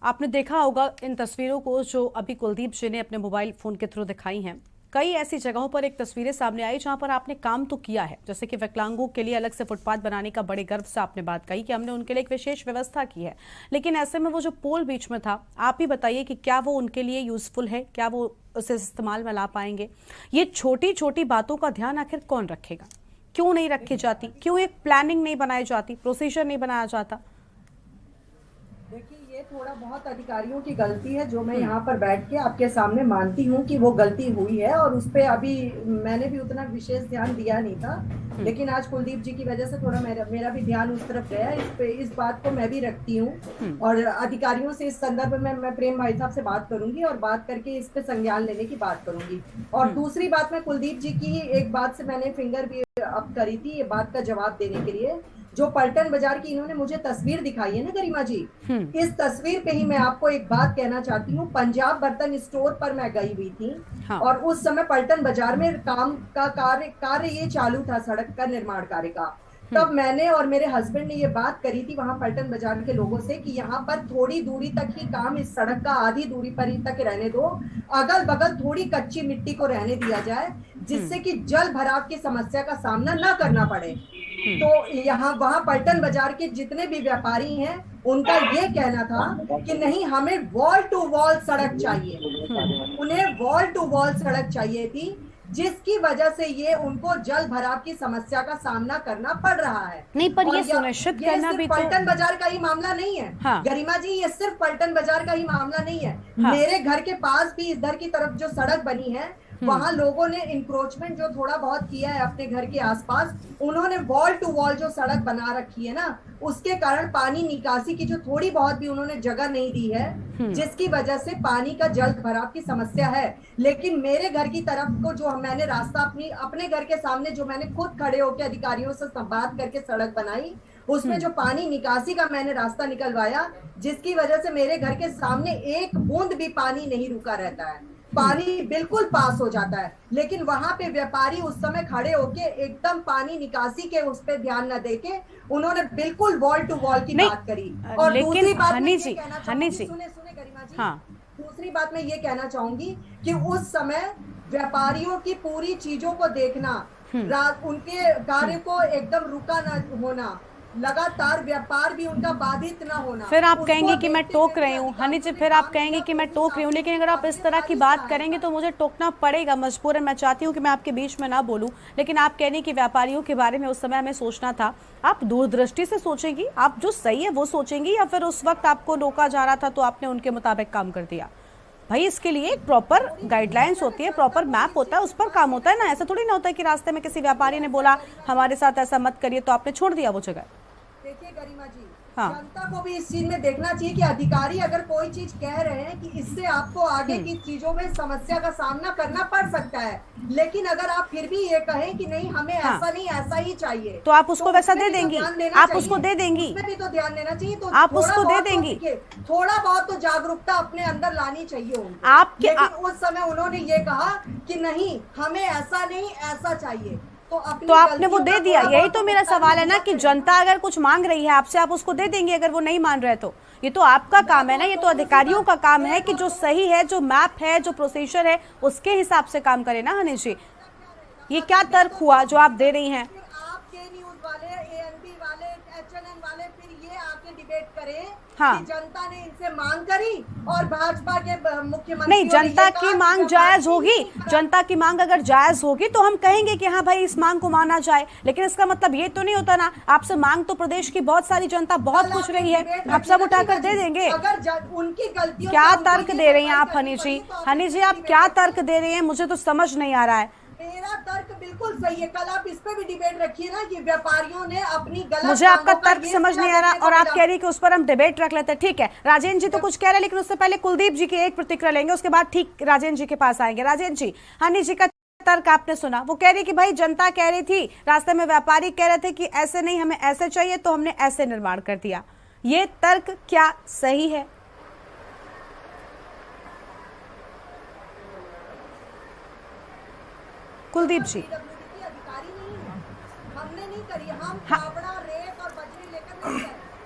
आपने देखा होगा इन तस्वीरों को जो अभी कुलदीप जी ने अपने मोबाइल फोन के थ्रू दिखाई हैं। कई ऐसी जगहों पर एक तस्वीरें सामने आई जहां पर आपने काम तो किया है, जैसे कि विकलांगों के लिए अलग से फुटपाथ बनाने का बड़े गर्व से आपने बात कही कि हमने उनके लिए एक विशेष व्यवस्था की है। लेकिन ऐसे में वो जो पोल बीच में था, आप ही बताइए कि क्या वो उनके लिए यूजफुल है, क्या वो उसे इस्तेमाल में ला पाएंगे? ये छोटी छोटी बातों का ध्यान आखिर कौन रखेगा? क्यों नहीं रखी जाती? क्यों एक प्लानिंग नहीं बनाई जाती, प्रोसीजर नहीं बनाया जाता? देखिए, ये थोड़ा बहुत अधिकारियों की गलती है जो मैं यहाँ पर बैठ के आपके सामने मानती हूँ कि वो गलती हुई है, और उस पर अभी मैंने भी उतना विशेष ध्यान दिया नहीं था, लेकिन आज कुलदीप जी की वजह से थोड़ा मेरा भी ध्यान उस तरफ गया। इस बात को मैं भी रखती हूँ और अधिकारियों से इस संदर्भ में मैं प्रेम भाई साहब से बात करूंगी और बात करके इस पे संज्ञान लेने की बात करूंगी। और दूसरी बात, मैं कुलदीप जी की एक बात से मैंने फिंगर भी अप करी थी, ये बात का जवाब देने के लिए। जो पलटन बाजार की इन्होंने मुझे तस्वीर दिखाई है ना गरिमा जी, इस तस्वीर पे ही मैं आपको एक बात कहना चाहती हूँ। पंजाब बर्तन स्टोर पर मैं गई हुई थी, हाँ। और उस समय पलटन बाजार में काम का कार्य ये चालू था, सड़क का निर्माण कार्य का। तब मैंने और मेरे हस्बैंड ने ये बात करी थी वहां पलटन बाजार के लोगों से कि यहाँ पर थोड़ी दूरी तक ही काम, इस सड़क का आधी दूरी पर ही तक रहने दो, अगल बगल थोड़ी कच्ची मिट्टी को रहने दिया जाए, जिससे कि जल भराव की समस्या का सामना न करना पड़े। तो यहाँ वहां पलटन बाजार के जितने भी व्यापारी हैं, उनका ये कहना था कि नहीं, हमें वॉल टू वॉल सड़क चाहिए। उन्हें वॉल टू वॉल सड़क चाहिए थी, जिसकी वजह से ये उनको जल भराव की समस्या का सामना करना पड़ रहा है। नहीं, पर ये सुनिश्चित करना भी पलटन बाजार का ही मामला नहीं है, हाँ। गरिमा जी, ये सिर्फ पलटन बाजार का ही मामला नहीं है, हाँ। मेरे घर के पास भी इधर की तरफ जो सड़क बनी है, वहां लोगों ने इंक्रोचमेंट जो थोड़ा बहुत किया है अपने घर के आसपास, उन्होंने वॉल टू वॉल जो सड़क बना रखी है ना, उसके कारण पानी निकासी की जो थोड़ी बहुत भी उन्होंने जगह नहीं दी है, जिसकी वजह से पानी का जल्द भराव की समस्या है। लेकिन मेरे घर की तरफ को जो मैंने रास्ता अपने घर के सामने जो मैंने खुद खड़े होकर अधिकारियों से बात करके सड़क बनाई, उसमें जो पानी निकासी का मैंने रास्ता निकलवाया, जिसकी वजह से मेरे घर के सामने एक बूंद भी पानी नहीं रुका रहता है, पानी बिल्कुल पास हो जाता है। लेकिन वहां पे व्यापारी उस समय खड़े होके एकदम पानी निकासी के उस पे ध्यान न देके उन्होंने बिल्कुल वॉल टू वॉल की बात करी। और दूसरी बात हनी जी, सुने गरिमा जी, हाँ। दूसरी बात मैं ये कहना चाहूंगी कि उस समय व्यापारियों की पूरी चीजों को देखना, उनके कार्य को एकदम रुका न होना, लगातार व्यापार भी उनका बाधित ना होना। फिर आप कहेंगे कि मैं टोक रही हूँ हनी जी, फिर आप कहेंगे कि मैं टोक रही हूँ, लेकिन अगर आप इस तरह की बात करेंगे तो मुझे टोकना पड़ेगा मजबूरन। मैं चाहती हूँ कि मैं आपके बीच में ना बोलूँ, लेकिन आप कह रही कि व्यापारियों के बारे में उस समय हमें सोचना था। आप दूरदृष्टि से सोचेंगी, आप जो सही है वो सोचेंगी, या फिर उस वक्त आपको रोका जा रहा था तो आपने उनके मुताबिक काम कर दिया? भाई, इसके लिए एक प्रॉपर गाइडलाइंस होती है, प्रॉपर मैप होता है, उस पर काम होता है ना। ऐसा थोड़ी ना होता है कि रास्ते में किसी व्यापारी ने बोला हमारे साथ ऐसा मत करिए तो आपने छोड़ दिया वो जगह। देखिए गरिमा जी, हाँ। जनता को भी इस चीज में देखना चाहिए कि अधिकारी अगर कोई चीज कह रहे हैं कि इससे आपको आगे की चीजों में समस्या का सामना करना पड़ सकता है, लेकिन अगर आप फिर भी ये कहें कि नहीं हमें हाँ। ऐसा नहीं ऐसा ही चाहिए, तो आप उसको वैसा दे देंगी, आप उसको दे देंगी, उसमें भी तो ध्यान देना चाहिए। तो आप उसको दे देंगी, थोड़ा बहुत तो जागरूकता अपने अंदर लानी चाहिए उनको। आपके लेकिन उस समय उन्होंने ये कहा कि नहीं हमें ऐसा नहीं ऐसा चाहिए, तो आपने वो दे दिया। यही तो मेरा सवाल है ना कि जनता अगर कुछ मांग रही है आपसे, आप उसको दे देंगे अगर वो नहीं मान रहे तो? ये तो आपका काम है ना, ये तो अधिकारियों का काम है कि जो सही है, जो मैप है, जो प्रोसीजर है, उसके हिसाब से काम करे ना। हनी जी, ये क्या तर्क हुआ जो आप दे रही हैं? आपके न्यूज वाले, एएनबी वाले, एचएनएन वाले फिर ये आके डिबेट करें हाँ। कि जनता ने इनसे मांग करी और भाजपा के मुख्यमंत्री नहीं, जनता की मांग जायज होगी, जनता की मांग अगर जायज होगी तो हम कहेंगे कि हाँ भाई इस मांग को माना जाए, लेकिन इसका मतलब ये तो नहीं होता ना। आपसे मांग तो प्रदेश की बहुत सारी जनता बहुत पूछ रही है, आप सब उठाकर दे देंगे। अगर उनकी गलतियों क्या तर्क दे रही हैं आप हनी जी? हनी जी, आप क्या तर्क दे रही हैं? मुझे तो समझ नहीं आ रहा है। मेरा तर्क बिल्कुल सही है, कल आप इस पे भी डिबेट रखिए ना कि व्यापारियों ने अपनी गलत, मुझे आपका तर्क समझ नहीं आ रहा और आप कह रही कि उस पर हम डिबेट रख लेते हैं। ठीक है, राजेंद्र जी तो कुछ कह रहे हैं, लेकिन उससे पहले कुलदीप जी की एक प्रतिक्रिया लेंगे, उसके बाद ठीक राजेंद्र जी के पास आएंगे। राजेंद्र जी, हनी जी का तर्क आपने सुना, वो कह रही कि भाई जनता कह रही थी, रास्ते में व्यापारी कह रहे थे कि ऐसे नहीं हमें ऐसे चाहिए, तो हमने ऐसे निर्माण कर दिया। ये तर्क क्या सही है? कुलदीप जी, अधिकारी नहीं है,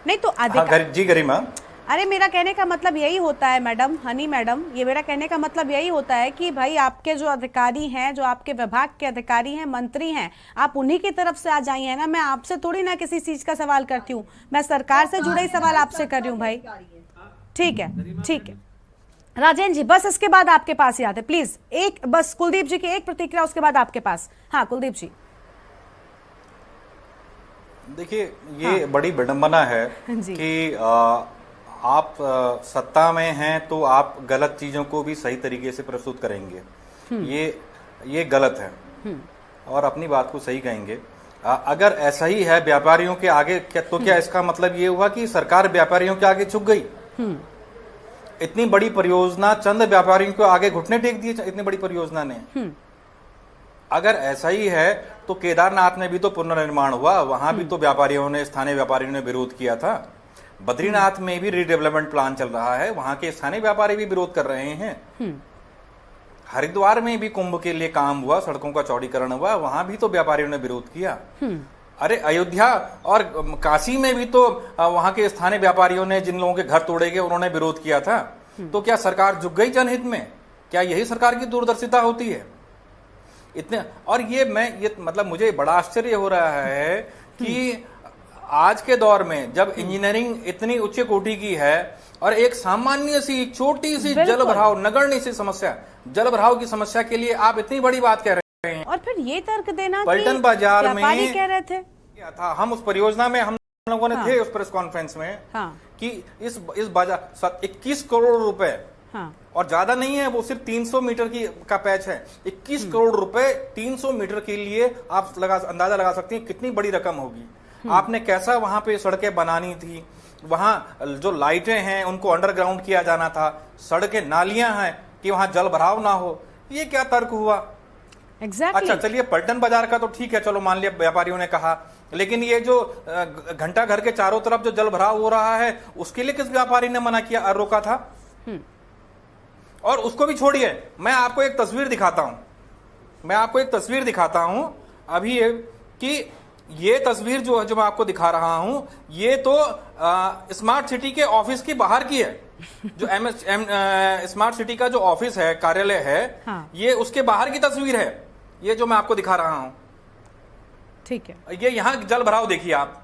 नहीं तो जी गरिमा, अरे मेरा कहने का मतलब यही होता है मैडम, हनी मैडम, ये मेरा कहने का मतलब यही होता है कि भाई आपके जो अधिकारी हैं, जो आपके विभाग के अधिकारी हैं, मंत्री हैं, आप उन्हीं की तरफ से आ जाइए ना। मैं आपसे थोड़ी ना किसी चीज का सवाल करती हूँ, मैं सरकार से जुड़े ही सवाल आपसे कर रही हूँ भाई। ठीक है, ठीक है राजेंद्र जी, बस इसके बाद आपके पास ही आते प्लीज। एक बस कुलदीप जी की एक प्रतिक्रिया, उसके बाद आपके पास। हाँ कुलदीप जी। देखिए ये बड़ी विडंबना है कि आप सत्ता में हैं तो आप गलत चीजों को भी सही तरीके से प्रस्तुत करेंगे, ये गलत है और अपनी बात को सही कहेंगे। अगर ऐसा ही है व्यापारियों के आगे तो क्या इसका मतलब ये हुआ कि सरकार व्यापारियों के आगे झुक गई? इतनी बड़ी परियोजना चंद व्यापारियों को आगे घुटने टेक दिए इतनी बड़ी परियोजना ने। अगर ऐसा ही है तो केदारनाथ में भी तो पुनर्निर्माण हुआ, वहां भी तो व्यापारियों ने, स्थानीय व्यापारियों ने विरोध किया था। बद्रीनाथ में भी रीडेवलपमेंट प्लान चल रहा है, वहां के स्थानीय व्यापारी भी विरोध कर रहे हैं। हरिद्वार में भी कुंभ के लिए काम हुआ, सड़कों का चौड़ीकरण हुआ, वहां भी तो व्यापारियों ने विरोध किया। अरे अयोध्या और काशी में भी तो वहां के स्थानीय व्यापारियों ने, जिन लोगों के घर तोड़े गए, उन्होंने विरोध किया था। तो क्या सरकार झुक गई जनहित में? क्या यही सरकार की दूरदर्शिता होती है? इतने और ये मतलब मुझे बड़ा आश्चर्य हो रहा है कि आज के दौर में जब इंजीनियरिंग इतनी उच्च कोटि की है और एक सामान्य सी छोटी सी जल भराव, नगण्य सी समस्या, जल भराव की समस्या के लिए आप इतनी बड़ी बात कह रहे हैं। और फिर ये तर्क देना पलटन बाजार में कह रहे थे क्या था, हम उस परियोजना में हम लोगों ने थे उस प्रेस कॉन्फ्रेंस में कि इस बाजार 21 करोड़ रुपए और ज्यादा नहीं है, वो सिर्फ 300 मीटर का पैच है। 21 करोड़ रुपए 300 मीटर के लिए आप अंदाजा लगा सकते हैं कितनी बड़ी रकम होगी। आपने कैसा वहां पे सड़कें बनानी थी, वहां जो लाइटें हैं उनको अंडरग्राउंड किया जाना था, सड़कें नालियां हैं कि वहां जल भराव ना हो। ये क्या तर्क हुआ? अच्छा चलिए पलटन बाजार का तो ठीक है, चलो मान लिया व्यापारियों ने कहा, लेकिन ये जो घंटा घर के चारों तरफ जो जल भराव हो रहा है उसके लिए किस व्यापारी ने मना किया, रोका था? और उसको भी छोड़िए, मैं आपको एक तस्वीर दिखाता हूं अभी कि ये तस्वीर जो मैं आपको दिखा रहा हूं, ये तो स्मार्ट सिटी के ऑफिस की बाहर की है। जो स्मार्ट सिटी का जो ऑफिस है, कार्यालय है, ये उसके बाहर की तस्वीर है, ये जो मैं आपको दिखा रहा हूं। ठीक है, ये यहाँ जल भराव देखिए आप,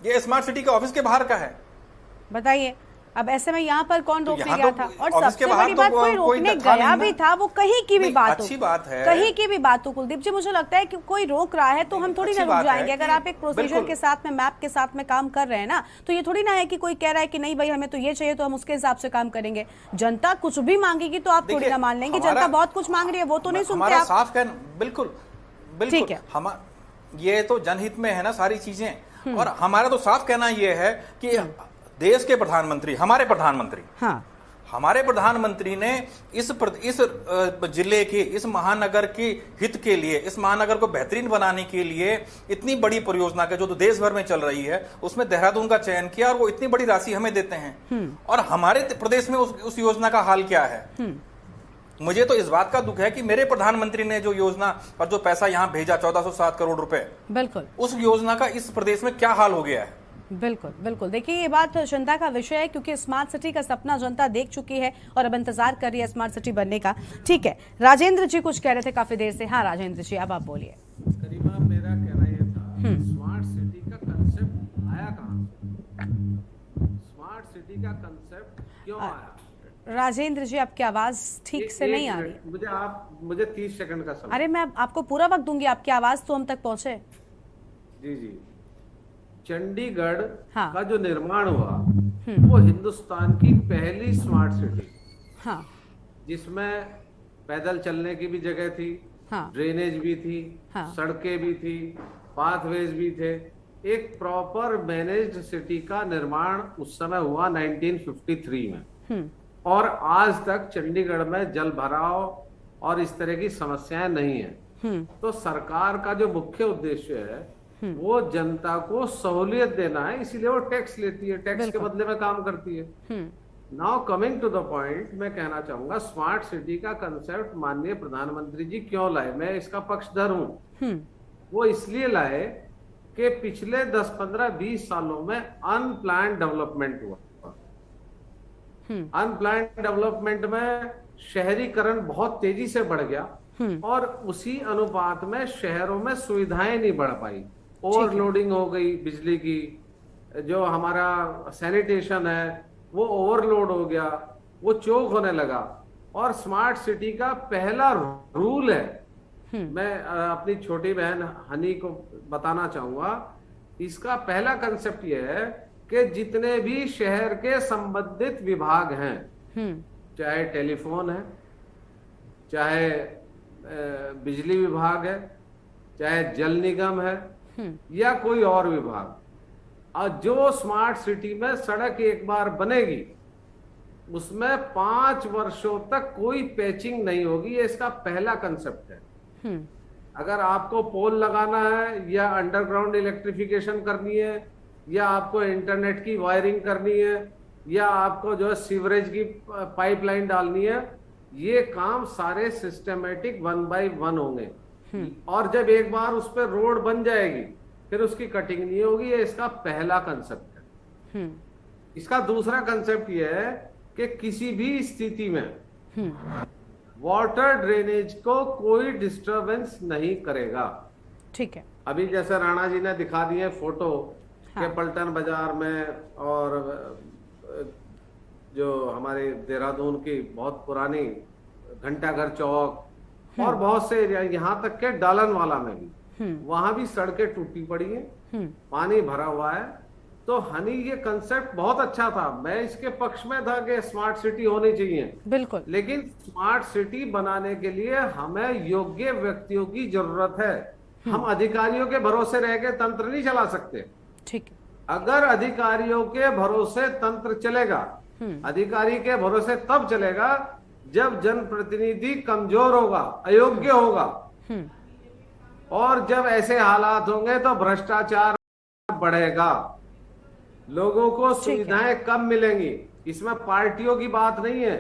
ये स्मार्ट सिटी के ऑफिस के बाहर का है। बताइए अब ऐसे में यहाँ पर कौन रोकने गया था? और सबसे बड़ी बात, कोई रोकने गया भी था, वो कहीं की भी बात हो, अच्छी बात है, कहीं की भी बात हो कुलदीप जी, मुझे लगता है कि कोई रोक रहा है तो हम थोड़ी ना रुक जाएंगे। अगर आप एक प्रोसीजर के साथ में, मैप के साथ में काम कर रहे हैं ना, तो ये थोड़ी ना है कि कोई कह रहा है कि नहीं भाई हमें तो ये चाहिए तो हम उसके हिसाब से काम करेंगे। जनता कुछ भी मांगेगी तो आप थोड़ी ना मान लेंगे। जनता बहुत कुछ मांग रही है, वो तो नहीं सुनते आप। बिल्कुल ठीक है, ये तो जनहित में है ना सारी चीजें। और हमारा तो साफ कहना ये है कि देश के प्रधानमंत्री, हमारे प्रधानमंत्री ने इस जिले के, इस महानगर के हित के लिए, इस महानगर को बेहतरीन बनाने के लिए इतनी बड़ी परियोजना के जो तो देश भर में चल रही है उसमें देहरादून का चयन किया और वो इतनी बड़ी राशि हमें देते हैं। और हमारे प्रदेश में उस योजना का हाल क्या है? मुझे तो इस बात का दुख है कि मेरे प्रधानमंत्री ने जो योजना और जो पैसा यहाँ भेजा 1407 करोड़ रुपए, बिल्कुल उस योजना का इस प्रदेश में क्या हाल हो गया है? बिल्कुल बिल्कुल। देखिए ये बात चिंता का विषय है क्योंकि स्मार्ट सिटी का सपना जनता देख चुकी है और अब इंतजार कर रही है स्मार्ट सिटी बनने का। ठीक है, राजेंद्र जी कुछ कह रहे थे काफी देर से। हाँ राजेंद्र जी अब आप बोलिए। करीमा, मेरा कहना यह था, स्मार्ट सिटी का कंसेप्ट आया कहां से? स्मार्ट सिटी का कंसेप्ट क्यों आया? राजेंद्र जी आपकी आवाज ठीक से नहीं आ रही। मुझे 30 सेकंड का समय। अरे मैं आपको पूरा वक्त दूंगी, आपकी आवाज तो हम तक पहुंचे। जी, चंडीगढ़ का जो निर्माण हुआ वो हिंदुस्तान की पहली स्मार्ट सिटी, जिसमें पैदल चलने की भी जगह थी, ड्रेनेज भी थी, सड़कें भी थी, पाथवेज भी थे। एक प्रॉपर मैनेज्ड सिटी का निर्माण उस समय हुआ 1953 में। और आज तक चंडीगढ़ में जल भराव और इस तरह की समस्याएं नहीं है। तो सरकार का जो मुख्य उद्देश्य है वो जनता को सहूलियत देना है, इसीलिए वो टैक्स लेती है, टैक्स के बदले में काम करती है। Now coming to the point, मैं कहना चाहूंगा स्मार्ट सिटी का कंसेप्ट माननीय प्रधानमंत्री जी क्यों लाए, मैं इसका पक्षधर हूं। वो इसलिए लाए कि पिछले 10, 15, 20 सालों में अनप्लान्ड डेवलपमेंट हुआ। अनप्लान्ड डेवलपमेंट में शहरीकरण बहुत तेजी से बढ़ गया और उसी अनुपात में शहरों में सुविधाएं नहीं बढ़ पाई। ओवरलोडिंग हो गई बिजली की, जो हमारा सैनिटेशन है वो ओवरलोड हो गया, वो चोक होने लगा। और स्मार्ट सिटी का पहला रूल है, मैं अपनी छोटी बहन हनी को बताना चाहूंगा, इसका पहला कंसेप्ट यह है कि जितने भी शहर के संबंधित विभाग हैं, चाहे टेलीफोन है, चाहे बिजली विभाग है, चाहे जल निगम है या कोई और विभाग, और जो स्मार्ट सिटी में सड़क एक बार बनेगी उसमें 5 वर्षों तक कोई पैचिंग नहीं होगी। ये इसका पहला कंसेप्ट है। अगर आपको पोल लगाना है या अंडरग्राउंड इलेक्ट्रिफिकेशन करनी है या आपको इंटरनेट की वायरिंग करनी है या आपको जो है सीवरेज की पाइपलाइन डालनी है, ये काम सारे सिस्टमेटिक 1 बाय 1 होंगे। और जब एक बार उस पर रोड बन जाएगी फिर उसकी कटिंग नहीं होगी। ये इसका पहला कंसेप्ट है। इसका दूसरा कंसेप्ट ये है कि किसी भी स्थिति में वाटर ड्रेनेज को कोई डिस्टरबेंस नहीं करेगा। ठीक है। अभी जैसे राणा जी ने दिखा दिए फोटो के पलटन बाजार में और जो हमारे देहरादून की बहुत पुरानी घंटाघर चौक और बहुत से एरिया, यहाँ तक के डालन वाला में भी, वहां भी सड़कें टूटी पड़ी हैं, पानी भरा हुआ है। तो हनी, ये कंसेप्ट बहुत अच्छा था, मैं इसके पक्ष में था कि स्मार्ट सिटी होनी चाहिए, बिल्कुल। लेकिन स्मार्ट सिटी बनाने के लिए हमें योग्य व्यक्तियों की जरूरत है। हम अधिकारियों के भरोसे रह के तंत्र नहीं चला सकते। ठीक। अगर अधिकारियों के भरोसे तंत्र चलेगा, अधिकारी के भरोसे तब चलेगा जब जनप्रतिनिधि कमजोर होगा, अयोग्य होगा, और जब ऐसे हालात होंगे तो भ्रष्टाचार बढ़ेगा, लोगों को सुविधाएं कम मिलेंगी। इसमें पार्टियों की बात नहीं है,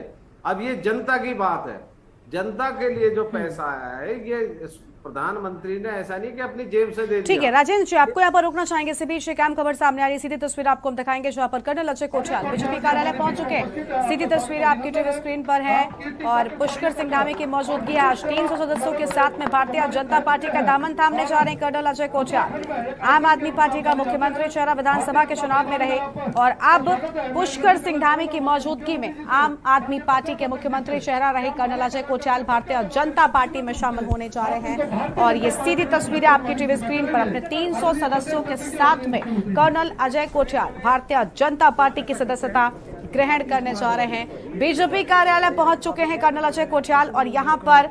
अब ये जनता की बात है। जनता के लिए जो पैसा आया है, ये प्रधानमंत्री ने ऐसा नहीं कि अपनी जेब से दे दिया। ठीक है राजेंद्र जी, आपको यहाँ पर रोकना चाहेंगे। इसी बीच एक अहम खबर सामने आ रही है, सीधी तस्वीर आपको हम दिखाएंगे जहाँ पर कर्नल अजय कोठियाल बीजेपी कार्यालय पहुंच चुके हैं। सीधी तस्वीर आपकी टीवी स्क्रीन पर है और पुष्कर सिंह धामी की मौजूदगी है। आज 300 सदस्यों के साथ में भारतीय जनता पार्टी का दामन थामने जा रहे हैं कर्नल अजय कोठियाल। आम आदमी पार्टी का मुख्यमंत्री चेहरा विधानसभा के चुनाव में रहे और अब पुष्कर सिंह धामी की मौजूदगी में आम आदमी पार्टी के मुख्यमंत्री चेहरा रहे कर्नल अजय कोठियाल भारतीय जनता पार्टी में शामिल होने जा रहे हैं। और ये सीधी तस्वीरें आपकी टीवी स्क्रीन पर अपने 300 सदस्यों के साथ में कर्नल अजय कोठियाल भारतीय जनता पार्टी की सदस्यता ग्रहण करने जा रहे हैं। बीजेपी कार्यालय पहुंच चुके हैं कर्नल अजय कोठियाल और यहां पर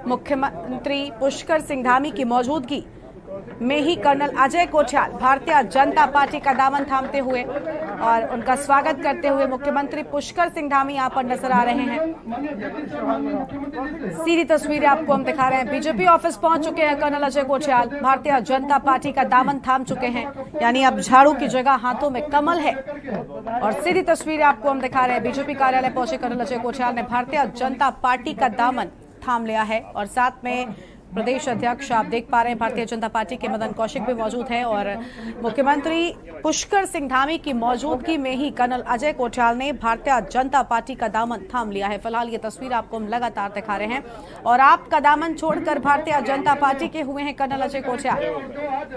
मुख्यमंत्री पुष्कर सिंह धामी की मौजूदगी में ही कर्नल अजय कोठियाल भारतीय जनता पार्टी का दामन थामते हुए और उनका स्वागत करते हुए मुख्यमंत्री पुष्कर सिंह धामी यहाँ पर नजर आ रहे हैं। सीधी तस्वीरें आपको हम दिखा रहे हैं। बीजेपी ऑफिस पहुंच चुके हैं कर्नल अजय कोठियाल, भारतीय जनता पार्टी का दामन थाम चुके हैं, यानी अब झाड़ू की जगह हाथों में कमल है। और सीधी तस्वीरें आपको हम दिखा रहे हैं। बीजेपी कार्यालय पहुंचे कर्नल अजय कोठियाल ने भारतीय जनता पार्टी का दामन थाम लिया है और साथ में प्रदेश अध्यक्ष आप देख पा रहे हैं भारतीय जनता पार्टी के मदन कौशिक भी मौजूद हैं और मुख्यमंत्री पुष्कर सिंह धामी की मौजूदगी में ही कर्नल अजय कोठियाल ने भारतीय जनता पार्टी का दामन थाम लिया है। फिलहाल ये तस्वीर आपको हम लगातार दिखा रहे हैं और आपका दामन छोड़कर भारतीय जनता पार्टी के हुए हैं कर्नल अजय कोठियाल।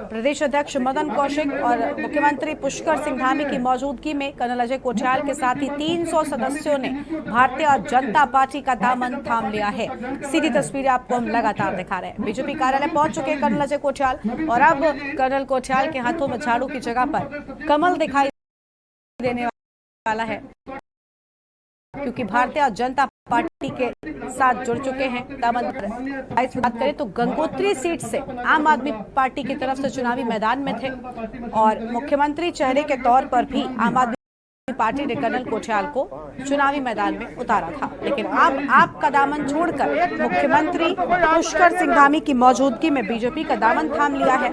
प्रदेश अध्यक्ष मदन कौशिक और मुख्यमंत्री पुष्कर सिंह धामी की मौजूदगी में कर्नल अजय कोठियाल के साथ ही 300 सदस्यों ने भारतीय जनता पार्टी का दामन थाम लिया है। सीधी तस्वीरें आपको हम लगातार दिखा रहे हैं। बीजेपी कार्यालय पहुंच चुके हैं कर्नल अजय कोठियाल और अब कर्नल कोठियाल के हाथों में झाड़ू की जगह पर कमल दिखाई देने वाला है, क्योंकि भारतीय जनता पार्टी के साथ जुड़ चुके हैं। दामन बात करें तो गंगोत्री सीट से आम आदमी पार्टी की तरफ से चुनावी मैदान में थे और मुख्यमंत्री चेहरे के तौर पर भी आम आदमी पार्टी ने कर्नल कोठियाल को चुनावी मैदान में उतारा था, लेकिन अब आपका दामन छोड़कर मुख्यमंत्री पुष्कर सिंह धामी की मौजूदगी में बीजेपी का दामन थाम लिया है।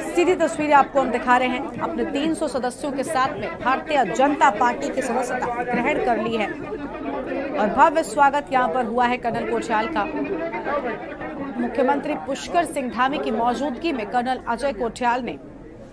सीधी तस्वीरें आपको हम दिखा रहे हैं। अपने 300 सदस्यों के साथ में भारतीय जनता पार्टी की सदस्यता ग्रहण कर ली है और भव्य स्वागत यहां पर हुआ है कर्नल कोठियाल का। मुख्यमंत्री पुष्कर सिंह धामी की मौजूदगी में कर्नल अजय कोठियाल ने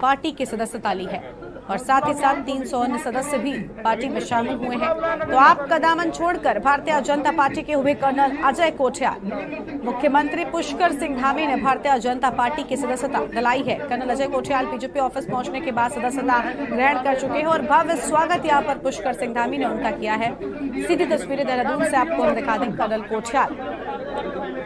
पार्टी की सदस्यता ली है और साथ ही साथ 300 अन्य सदस्य भी पार्टी में शामिल हुए हैं। तो आपका दामन छोड़कर भारतीय जनता पार्टी के हुए कर्नल अजय कोठियाल। मुख्यमंत्री पुष्कर सिंह धामी ने भारतीय जनता पार्टी की सदस्यता दिलाई है। Colonel Ajay Kothiyal BJP office पहुंचने के बाद सदस्यता ग्रहण कर चुके हैं और भव्य स्वागत यहां पर पुष्कर सिंह धामी ने उनका किया है। सीधी तस्वीरें देहरादून से आपको हम दिखा दें। कर्नल कोठियाल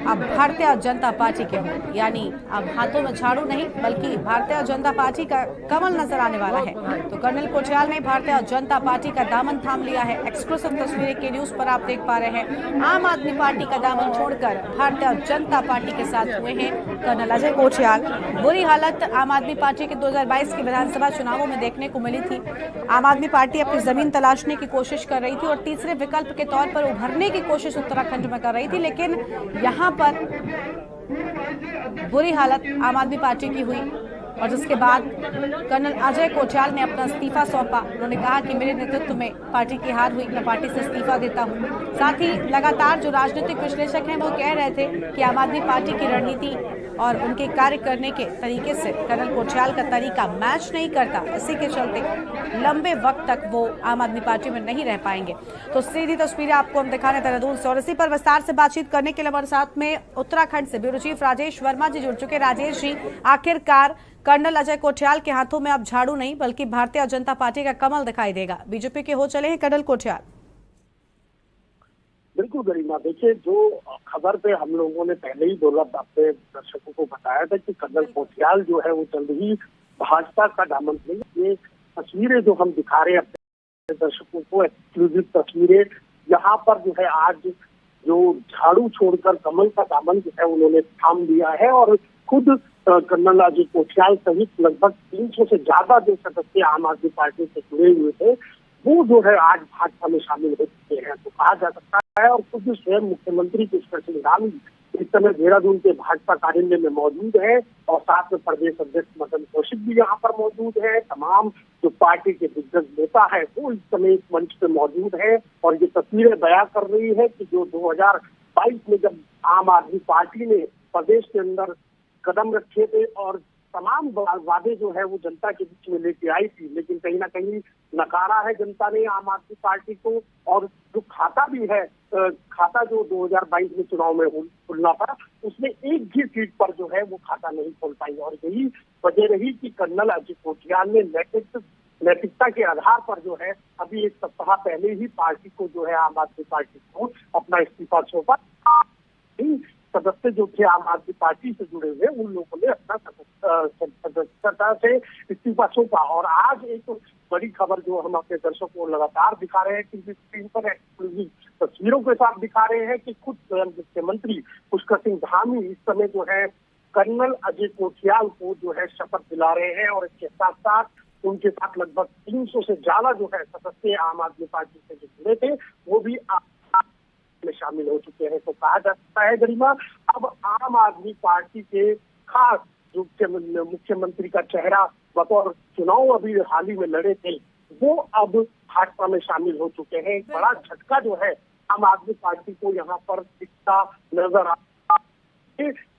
अब भारतीय जनता पार्टी के हों, यानी अब हाथों में झाड़ू नहीं बल्कि भारतीय जनता पार्टी का कमल नजर आने वाला है। तो कर्नल कोठियाल ने भारतीय जनता पार्टी का दामन थाम लिया है। एक्सक्लूसिव तस्वीरें के न्यूज पर आप देख पा रहे हैं। आम आदमी पार्टी का दामन छोड़कर भारतीय जनता पार्टी के साथ हुए हैं कर्नल अजय कोठियाल। बुरी हालत आम आदमी पार्टी के 2022 के विधानसभा चुनावों में देखने को मिली थी। आम आदमी पार्टी अपनी जमीन तलाशने की कोशिश कर रही थी और तीसरे विकल्प के तौर पर उभरने की कोशिश उत्तराखंड में कर रही थी, लेकिन यहाँ पर बुरी हालत आम आदमी पार्टी की हुई और जिसके बाद कर्नल अजय कोठियाल ने अपना इस्तीफा सौंपा। उन्होंने कहा कि मेरे नेतृत्व में पार्टी की हार हुई, मैं पार्टी से इस्तीफा देता हूं। साथ ही लगातार जो राजनीतिक विश्लेषक हैं वो कह रहे थे कि आम आदमी पार्टी की रणनीति और उनके कार्य करने के तरीके से कर्नल कोठियाल का तरीका मैच नहीं करता। इसी के चलते लंबे वक्त तक वो आम आदमी पार्टी में नहीं रह पाएंगे। तो सीधी तस्वीरें आपको हम दिखाने देहरादून से और इसी पर विस्तार से बातचीत करने के लिए हमारे साथ में उत्तराखंड से ब्यूरो चीफ राजेश वर्मा जी जुड़ चुके। राजेश जी, आखिरकार कर्नल अजय कोठियाल के हाथों में अब झाड़ू नहीं बल्कि भारतीय जनता पार्टी का कमल दिखाई देगा। बीजेपी के हो चले हैं कर्नल कोठियाल। बिल्कुल गरिमा, देखिए जो खबर पे हम लोगों ने पहले ही अपने दर्शकों को बताया था कि कर्नल कोठियाल जो है वो जल्द ही भाजपा का दामन लेंगे। ये तस्वीरें जो हम दिखा रहे हैं अपने दर्शकों को, एक्सक्लूसिव तस्वीरें, यहाँ पर जो है आज जो झाड़ू छोड़कर कमल का दामन जो है उन्होंने थाम लिया है और खुद कर्नल अजय कोठियाल सहित लगभग 300 से ज्यादा जो सदस्य आम आदमी पार्टी से जुड़े हुए थे वो जो है आज भाजपा में शामिल हो चुके हैं। तो कहा जा सकता है और खुद स्वयं मुख्यमंत्री पुष्कर सिंह धामी इस समय देहरादून के भाजपा कार्यालय में मौजूद है और साथ में प्रदेश अध्यक्ष मदन कौशिक भी यहाँ पर मौजूद है। तमाम जो पार्टी के दिग्गज नेता है वो इस समय इस मंच पे मौजूद है और ये तस्वीरें बयां कर रही है कि जो 2022 में जब आम आदमी पार्टी ने प्रदेश के अंदर कदम रखे थे और तमाम वादे जो है वो जनता के बीच में लेके आई थी, लेकिन कहीं ना कहीं नकारा है जनता ने आम आदमी पार्टी को। और जो खाता भी है, खाता जो 2022 में चुनाव में खुलना था उसमें एक भी सीट पर जो है वो खाता नहीं खोल पाई और यही वजह रही कि कर्नल अजय कोठियाल ने नैतिकता के आधार पर जो है अभी एक सप्ताह पहले ही पार्टी को जो है आम आदमी पार्टी को अपना इस्तीफा सौंपा। सदस्य जो थे आम आदमी पार्टी से जुड़े हुए उन लोगों ने अपना सदस्यता से इस्तीफा सौंपा और आज एक बड़ी खबर जो हम अपने दर्शकों को लगातार दिखा रहे हैं टीवी स्क्रीन पर एक्सक्लूसिव तस्वीरों के साथ दिखा रहे हैं कि खुद मुख्यमंत्री पुष्कर सिंह धामी इस समय जो है कर्नल अजय कोठियाल को जो है शपथ दिला रहे हैं और इसके साथ साथ उनके साथ लगभग 300 से ज्यादा जो है सदस्य आम आदमी पार्टी से जो जुड़े थे वो भी में शामिल हो चुके हैं। तो कहा जा सकता है गरिमा अब आम आदमी पार्टी के खास जो मुख्यमंत्री का चेहरा बतौर चुनाव अभी हाल ही में लड़े थे वो अब भाजपा में शामिल हो चुके हैं। बड़ा झटका जो है आम आदमी पार्टी को यहाँ पर दिखता नजर आ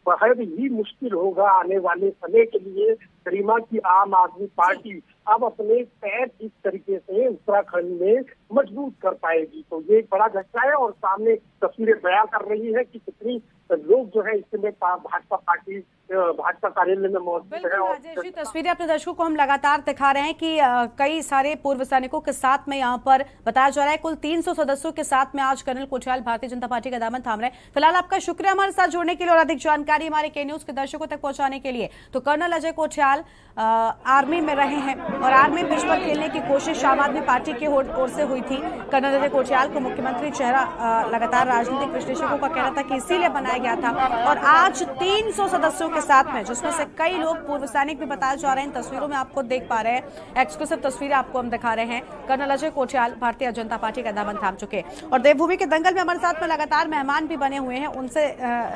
बहुत ही मुश्किल होगा आने वाले समय के लिए गरिमा की आम आदमी पार्टी अब अपने पैर इस तरीके से उत्तराखंड में मजबूत कर पाएगी। तो ये बड़ा झटका है और सामने तस्वीरें बयां कर रही है कि कितनी लोग जो है इस समय भाजपा पार्टी भाजपा कार्यालय में मौजूद है। और राजेश जी, तस्वीरें अपने दर्शकों को हम लगातार दिखा रहे हैं कि कई सारे पूर्व सैनिकों के साथ में यहाँ पर बताया जा रहा है कुल 300 सदस्यों के साथ में आज कर्नल कोठियाल भारतीय जनता पार्टी का दामन थाम रहे हैं। फिलहाल आपका शुक्रिया हमारे साथ जुड़ने के लिए और अधिक जानकारी हमारे के न्यूज के दर्शकों तक पहुंचाने के लिए। तो कर्नल अजय कोठियाल आर्मी में रहे हैं और आर्मी पिच पर खेलने की कोशिश आम आदमी पार्टी की ओर से हुई थी। कर्नल अजय कोठियाल को मुख्यमंत्री चेहरा लगातार राजनीतिक विश्लेषकों का कहना था कि इसीलिए बनाया गया था और आज 300 सदस्यों के साथ में जिसमें से कई लोग पूर्व सैनिक भी बताए जा रहे हैं। तस्वीरों में आपको देख पा रहे हैं, एक्सक्लूसिव तस्वीरें आपको हम दिखा रहे हैं। कर्नल अजय कोठियाल भारतीय जनता पार्टी का दामन थाम चुके और देवभूमि के दंगल में हमारे साथ में लगातार मेहमान भी बने हुए हैं, उनसे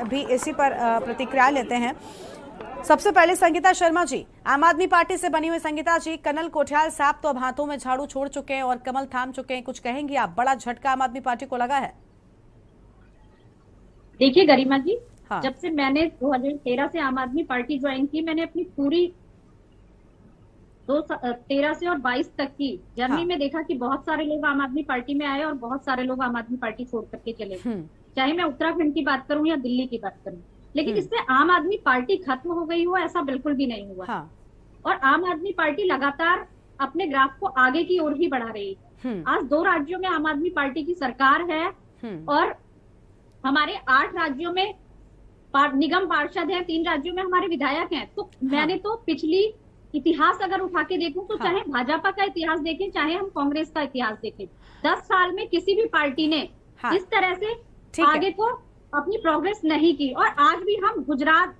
भी इसी पर प्रतिक्रिया लेते हैं। सबसे पहले संगीता शर्मा जी, आम आदमी पार्टी से बनी हुई संगीता जी, कर्नल कोठियाल साहब तो अब हाथों में झाड़ू छोड़ चुके हैं और कमल थाम चुके हैं, कुछ कहेंगी आप? बड़ा झटका आम आदमी पार्टी को लगा है। देखिए गरिमा जी, हाँ। जब से मैंने 2013 से आम आदमी पार्टी ज्वाइन की, मैंने अपनी पूरी 2013 से और 22 तक की जर्नी हाँ। में देखा कि बहुत सारे लोग आम आदमी पार्टी में आए और बहुत सारे लोग आम आदमी पार्टी छोड़ करके चले गए। चाहे मैं उत्तराखंड की बात करूं या दिल्ली की बात करूं, लेकिन इससे आम आदमी पार्टी खत्म हो गई हो ऐसा बिल्कुल भी नहीं हुआ। हाँ। और आम आदमी पार्टी लगातार अपने ग्राफ को आगे की ओर ही बढ़ा रही है। आज 2 राज्यों में आम आदमी पार्टी की सरकार है और हमारे 8 राज्यों में निगम पार्षद हैं, 3 राज्यों में हमारे विधायक हैं। तो मैंने तो पिछली इतिहास अगर उठा के देखूं तो चाहे भाजपा का इतिहास देखें, चाहे हम कांग्रेस का इतिहास देखें, 10 साल में किसी भी पार्टी ने इस तरह से आगे को अपनी प्रोग्रेस नहीं की। और आज भी हम गुजरात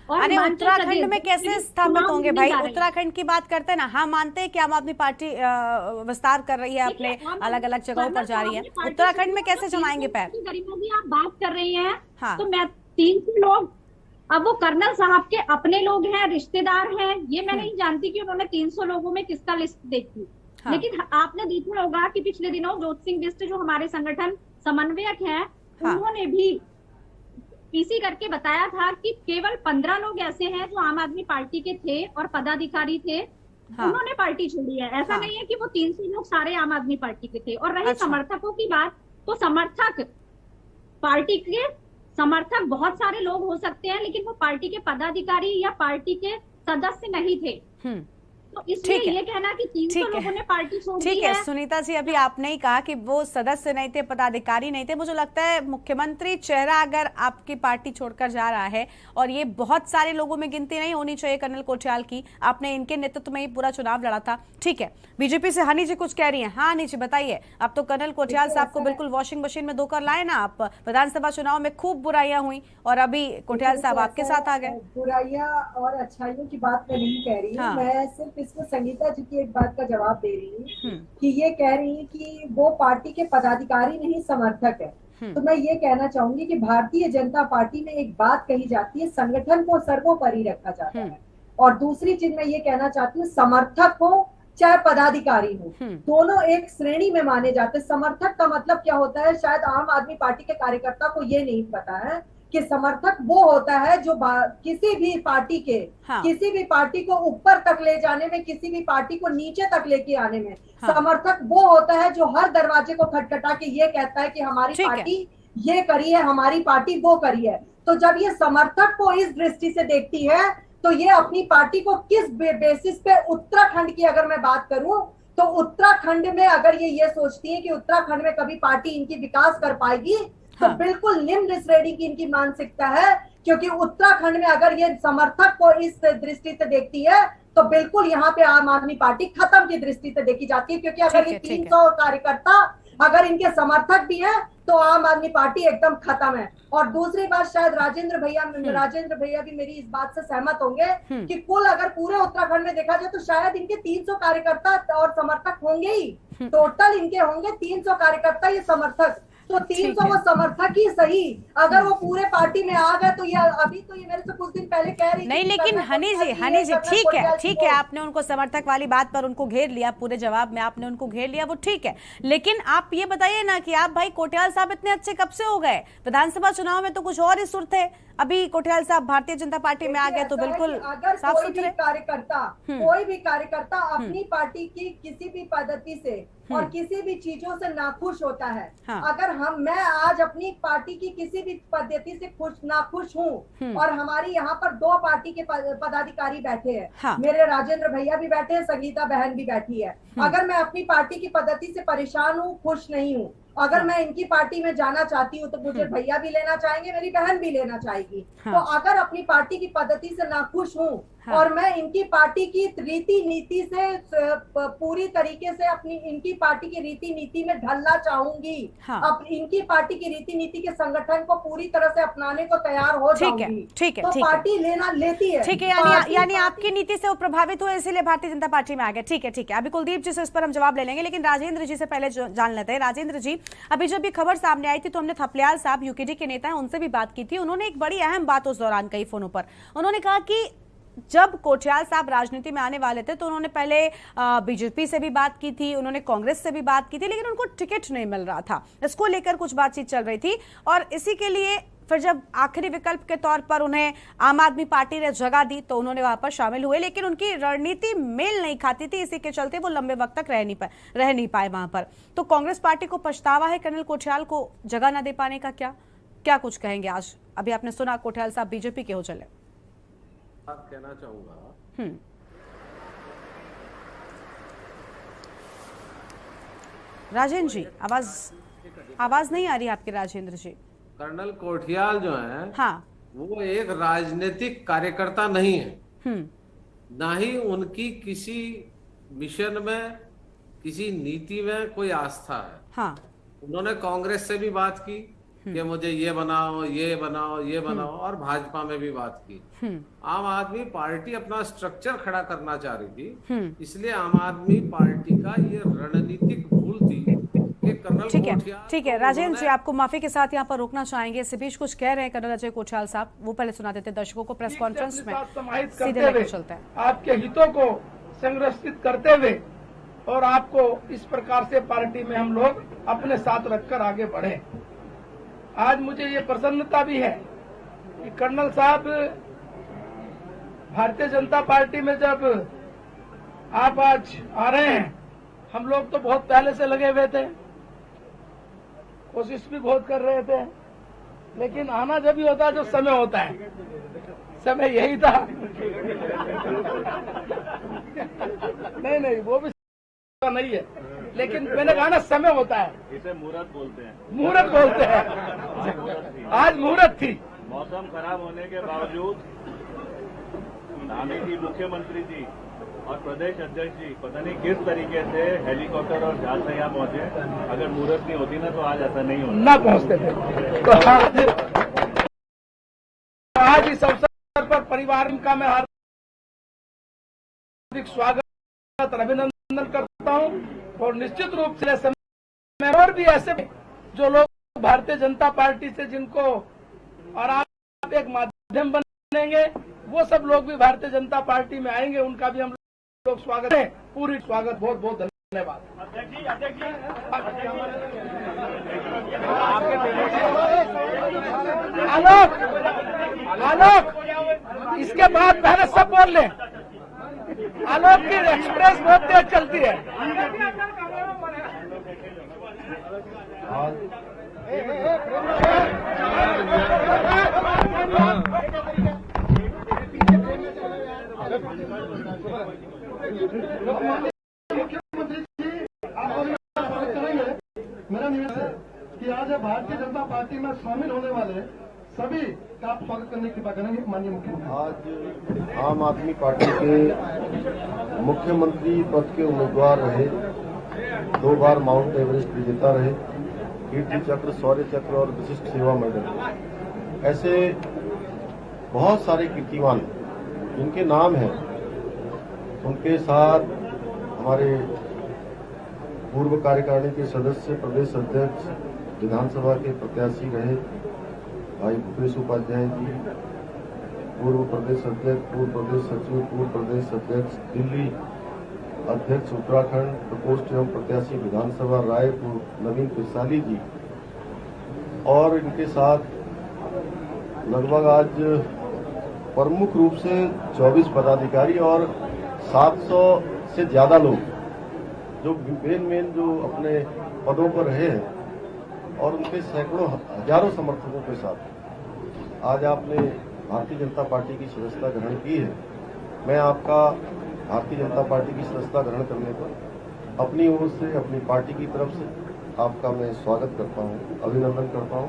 और अरे उत्तराखंड में कैसे स्थापित होंगे भाई? उत्तराखंड की बात करते हैं ना, हम मानते हैं कि आम आदमी पार्टी विस्तार कर रही है, अपने अलग अलग जगहों पर जा रही है, उत्तराखंड में कैसे जमाएंगे पैर? गरिमा जी आप बात कर रही हैं, तो मैं 300 लोग, अब वो कर्नल साहब के अपने लोग हैं, रिश्तेदार हैं, ये मैं नहीं जानती कि उन्होंने 300 लोगों में किसका लिस्ट देखी। लेकिन आपने देखा होगा कि पिछले दिनों ज्योत सिंह बिष्ट जो हमारे संगठन समन्वयक हैं, उन्होंने भी पीसी करके बताया था कि केवल 15 लोग ऐसे हैं जो आम आदमी पार्टी के थे और पदाधिकारी थे, उन्होंने पार्टी छोड़ी है। ऐसा नहीं है कि वो 300 लोग सारे आम आदमी पार्टी के थे। और रही समर्थकों की बात, तो समर्थक पार्टी के समर्थक बहुत सारे लोग हो सकते हैं, लेकिन वो पार्टी के पदाधिकारी या पार्टी के सदस्य नहीं थे। तो इसलिए ये कहना कि 300 लोगों ने पार्टी छोड़ दी है। ठीक है सुनीता जी, अभी आपने ही कहा कि वो सदस्य नहीं थे, पदाधिकारी नहीं थे। मुझे लगता है मुख्यमंत्री चेहरा अगर आपकी पार्टी छोड़कर जा रहा है, और ये बहुत सारे लोगों में गिनती नहीं होनी चाहिए कर्नल कोठियाल की, आपने इनके नेतृत्व में ही पूरा चुनाव लड़ा था, ठीक है। बीजेपी से हनी जी कुछ कह रही है। हाँ हनी जी बताइए, अब तो कर्नल कोठियाल साहब को बिल्कुल वॉशिंग मशीन में धोकर लाए ना आप। विधानसभा चुनाव में खूब बुराइयां हुई और अभी कोठियाल साहब आपके साथ आ गए। बुराइयां और अच्छाइयों की बात मैं नहीं कह रही, मैं सिर्फ इसमें संगीता जी की एक बात का जवाब दे रही हूँ कि ये कह रही है कि वो पार्टी के पदाधिकारी नहीं समर्थक है। तो मैं ये कहना चाहूंगी कि भारतीय जनता पार्टी में एक बात कही जाती है, संगठन को सर्वोपरि रखा जाता है। और दूसरी चीज मैं ये कहना चाहती हूँ, समर्थक हो चाहे पदाधिकारी हो, दोनों एक श्रेणी में माने जाते हैं। समर्थक का मतलब क्या होता है, शायद आम आदमी पार्टी के कार्यकर्ता को ये नहीं पता है कि समर्थक वो होता है जो किसी भी पार्टी के किसी भी पार्टी को ऊपर तक ले जाने में, किसी भी पार्टी को नीचे तक लेके आने में समर्थक वो होता है जो हर दरवाजे को खटखटा के ये कहता है कि हमारी पार्टी ये करी है, हमारी पार्टी वो करी है। तो जब ये समर्थक को इस दृष्टि से देखती है तो ये अपनी पार्टी को किस बेसिस पे, उत्तराखंड की अगर मैं बात करूं तो उत्तराखंड में अगर ये सोचती है कि उत्तराखंड में कभी पार्टी इनकी विकास कर पाएगी, तो बिल्कुल निम्न श्रेणी की इनकी मानसिकता है। क्योंकि उत्तराखंड में अगर ये समर्थक को इस दृष्टि से देखती है तो बिल्कुल यहाँ पे आम आदमी पार्टी खत्म की दृष्टि से देखी जाती है। क्योंकि अगर ये 300 कार्यकर्ता अगर इनके समर्थक भी हैं तो आम आदमी पार्टी एकदम खत्म है। और दूसरी बात, शायद राजेंद्र भैया भी मेरी इस बात से सहमत होंगे कि कुल अगर पूरे उत्तराखंड में देखा जाए तो शायद इनके 300 कार्यकर्ता और समर्थक होंगे ही, टोटल इनके होंगे 300 कार्यकर्ता ये समर्थक। तो 300 वो समर्थक ही सही, अगर वो पूरे पार्टी में आ गए तो ये अभी तो ये मेरे से कुछ दिन पहले कह रही नहीं, लेकिन हनी जी ठीक है, आपने उनको समर्थक वाली बात पर उनको घेर लिया, पूरे जवाब में आपने उनको घेर लिया, वो ठीक है। लेकिन आप ये बताइए ना कि आप भाई कोठियाल साहब इतने अच्छे कब से हो गए? विधानसभा चुनाव में तो कुछ और ही सुर थे, अभी कोठियाल साहब भारतीय जनता पार्टी में आ गए तो बिल्कुल साफ सुथरे। कोई भी कार्यकर्ता अपनी पार्टी की किसी भी पद्धति से और किसी भी चीजों से नाखुश होता है। अगर मैं आज अपनी पार्टी की किसी भी पद्धति से नाखुश हूँ और हमारी यहाँ पर 2 पार्टी के पदाधिकारी बैठे हैं, मेरे राजेंद्र भैया भी बैठे हैं, संगीता बहन भी बैठी है। अगर मैं अपनी पार्टी की पद्धति से परेशान हूँ, खुश नहीं हूँ, अगर मैं इनकी पार्टी में जाना चाहती हूँ तो मुझे भैया भी लेना चाहेंगे, मेरी बहन भी लेना चाहेगी। तो अगर अपनी पार्टी की पद्धति से नाखुश हूँ और मैं इनकी पार्टी की रीति नीति से पूरी तरीके से इनकी पार्टी की रीति नीति में ढलना चाहूंगी, अब इनकी पार्टी की रीति नीति के संगठन को पूरी तरह से अपनाने को तैयार हो जाऊंगी, तो पार्टी लेती है। ठीक है, यानी आपकी नीति से वो प्रभावित हुए इसीलिए भारतीय जनता पार्टी में आ गए। ठीक है, अभी कुलदीप जी से इस पर हम जवाब ले लेंगे, लेकिन राजेंद्र जी से पहले जान लेते हैं। राजेंद्र जी, अभी जब ये खबर सामने आई थी तो हमने थपलियाल साहब यूकेडी के नेता हैं, उनसे भी बात की थी। उन्होंने एक बड़ी अहम बात उस दौरान कही फोनों पर। उन्होंने कहा कि जब कोठियाल साहब राजनीति में आने वाले थे तो उन्होंने पहले बीजेपी से भी बात की थी, उन्होंने कांग्रेस से भी बात की थी, लेकिन उनको टिकट नहीं मिल रहा था। इसको लेकर कुछ बातचीत चल रही थी और इसी के लिए फिर जब आखिरी विकल्प के तौर पर उन्हें आम आदमी पार्टी ने जगह दी तो उन्होंने वहां पर शामिल हुए, लेकिन उनकी रणनीति मेल नहीं खाती थी। इसी के चलते वो लंबे वक्त तक रह नहीं पाए वहां पर। तो कांग्रेस पार्टी को पछतावा है कर्नल कोठियाल को जगह न दे पाने का? क्या कुछ कहेंगे? आज अभी आपने सुना कोठियाल साहब बीजेपी के हो चले। बात कहना चाहूंगा, राजेंद्र जी, आवाज नहीं आ रही आपकी। राजेंद्र जी, कर्नल कोठियाल जो है, हाँ, वो एक राजनीतिक कार्यकर्ता नहीं है, ना ही उनकी किसी मिशन में, किसी नीति में कोई आस्था है। हाँ। उन्होंने कांग्रेस से भी बात की कि मुझे ये बनाओ, ये बनाओ, ये बनाओ, और भाजपा में भी बात की। आम आदमी पार्टी अपना स्ट्रक्चर खड़ा करना चाह रही थी, इसलिए आम आदमी पार्टी का ये रणनीतिक भूल थी। ठीक है राजेंद्र जी, आपको माफी के साथ यहाँ पर रोकना चाहेंगे। इस बीच कुछ कह रहे हैं कर्नल अजय कोठियाल साहब, वो पहले सुना देते दर्शकों को प्रेस कॉन्फ्रेंस में, सीधे लेकर चलते हैं। आपके हितों को संरक्षित करते हुए और आपको इस प्रकार से पार्टी में हम लोग अपने साथ रखकर आगे बढ़े। आज मुझे ये प्रसन्नता भी है कि कर्नल साहब भारतीय जनता पार्टी में जब आप आज आ रहे हैं, हम लोग तो बहुत पहले से लगे हुए थे, कोशिश भी बहुत कर रहे थे, लेकिन आना जब भी होता है जो समय होता है, समय यही था। नहीं वो भी नहीं है, लेकिन मैंने कहा ना समय होता है, इसे मुहूर्त बोलते हैं। मुहूर्त बोलते हैं, आज मुहूर्त थी। मौसम खराब होने के बावजूद नामी जी मुख्यमंत्री जी और प्रदेश अध्यक्ष जी पता नहीं किस तरीके से हेलीकॉप्टर और जहाज से यहाँ पहुंचे। अगर मुहूर्त नहीं होती ना तो आज ऐसा नहीं होता, ना पहुंचते थे। तो आज इस अवसर पर परिवार का मैं हार्दिक स्वागत और अभिनंदन करता हूं। और निश्चित रूप से समय और भी ऐसे जो लोग भारतीय जनता पार्टी से जिनको और आप एक माध्यम बनेंगे, वो सब लोग भी भारतीय जनता पार्टी में आएंगे, उनका भी हम लोग स्वागत है, पूरी स्वागत। बहुत बहुत धन्यवाद। आलोक इसके बाद पहले सब बोल लें। आलोक की एक्सप्रेस बहुत तेज चलती है। मुख्यमंत्री जी, आप करेंगे। मेरा निवेदन है कि आज भारतीय जनता पार्टी में शामिल होने वाले सभी का आप स्वागत करने की बात करेंगे। माननीय मुख्यमंत्री, आज आम आदमी पार्टी के मुख्यमंत्री पद के उम्मीदवार रहे, 2 बार माउंट एवरेस्ट विजेता रहे, कीर्ति चक्र, शौर्य चक्र और विशिष्ट सेवा मेडल, ऐसे बहुत सारे कीर्तिमान जिनके नाम हैं, उनके साथ हमारे पूर्व कार्यकारिणी के सदस्य, प्रदेश अध्यक्ष, विधानसभा के प्रत्याशी रहे भाई भूपेश उपाध्याय जी, पूर्व प्रदेश अध्यक्ष, पूर्व प्रदेश सचिव, पूर्व प्रदेश अध्यक्ष दिल्ली, अध्यक्ष उत्तराखंड प्रकोष्ठ एवं प्रत्याशी विधानसभा रायपुर नवीन पिरसाली जी, और इनके साथ लगभग आज प्रमुख रूप से 24 पदाधिकारी और 700 से ज्यादा लोग जो मेन जो अपने पदों पर रहे हैं, और उनके सैकड़ों हजारों समर्थकों के साथ आज आपने भारतीय जनता पार्टी की सदस्यता ग्रहण की है। मैं आपका भारतीय जनता पार्टी की सदस्यता ग्रहण करने पर अपनी ओर से, अपनी पार्टी की तरफ से आपका मैं स्वागत करता हूं, अभिनंदन करता हूं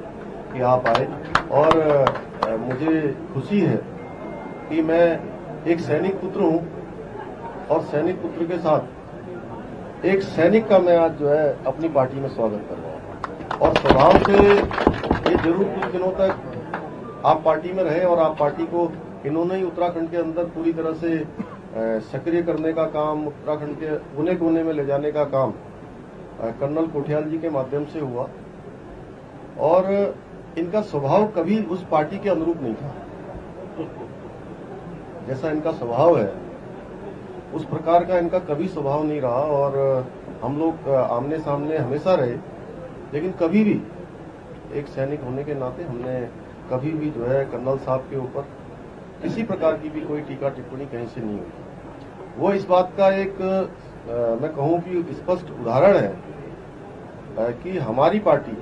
कि आप आए। और मुझे खुशी है कि मैं एक सैनिक पुत्र हूं, और सैनिक पुत्र के साथ एक सैनिक का मैं आज जो है अपनी पार्टी में स्वागत कर रहा हूं। और स्वभाव से ये जरूर कुछ दिनों तक आप पार्टी में रहे, और आप पार्टी को इन्होंने ही उत्तराखंड के अंदर पूरी तरह से सक्रिय करने का काम, उत्तराखंड के कोने कोने में ले जाने का काम कर्नल कोठियाल जी के माध्यम से हुआ। और इनका स्वभाव कभी उस पार्टी के अनुरूप नहीं था। जैसा इनका स्वभाव है उस प्रकार का इनका कभी स्वभाव नहीं रहा और हम लोग आमने सामने हमेशा रहे, लेकिन कभी भी एक सैनिक होने के नाते हमने कभी भी जो है कर्नल साहब के ऊपर किसी प्रकार की भी कोई टीका टिप्पणी कहीं से नहीं हुई। वो इस बात का एक मैं कहूं कि स्पष्ट उदाहरण है कि हमारी पार्टी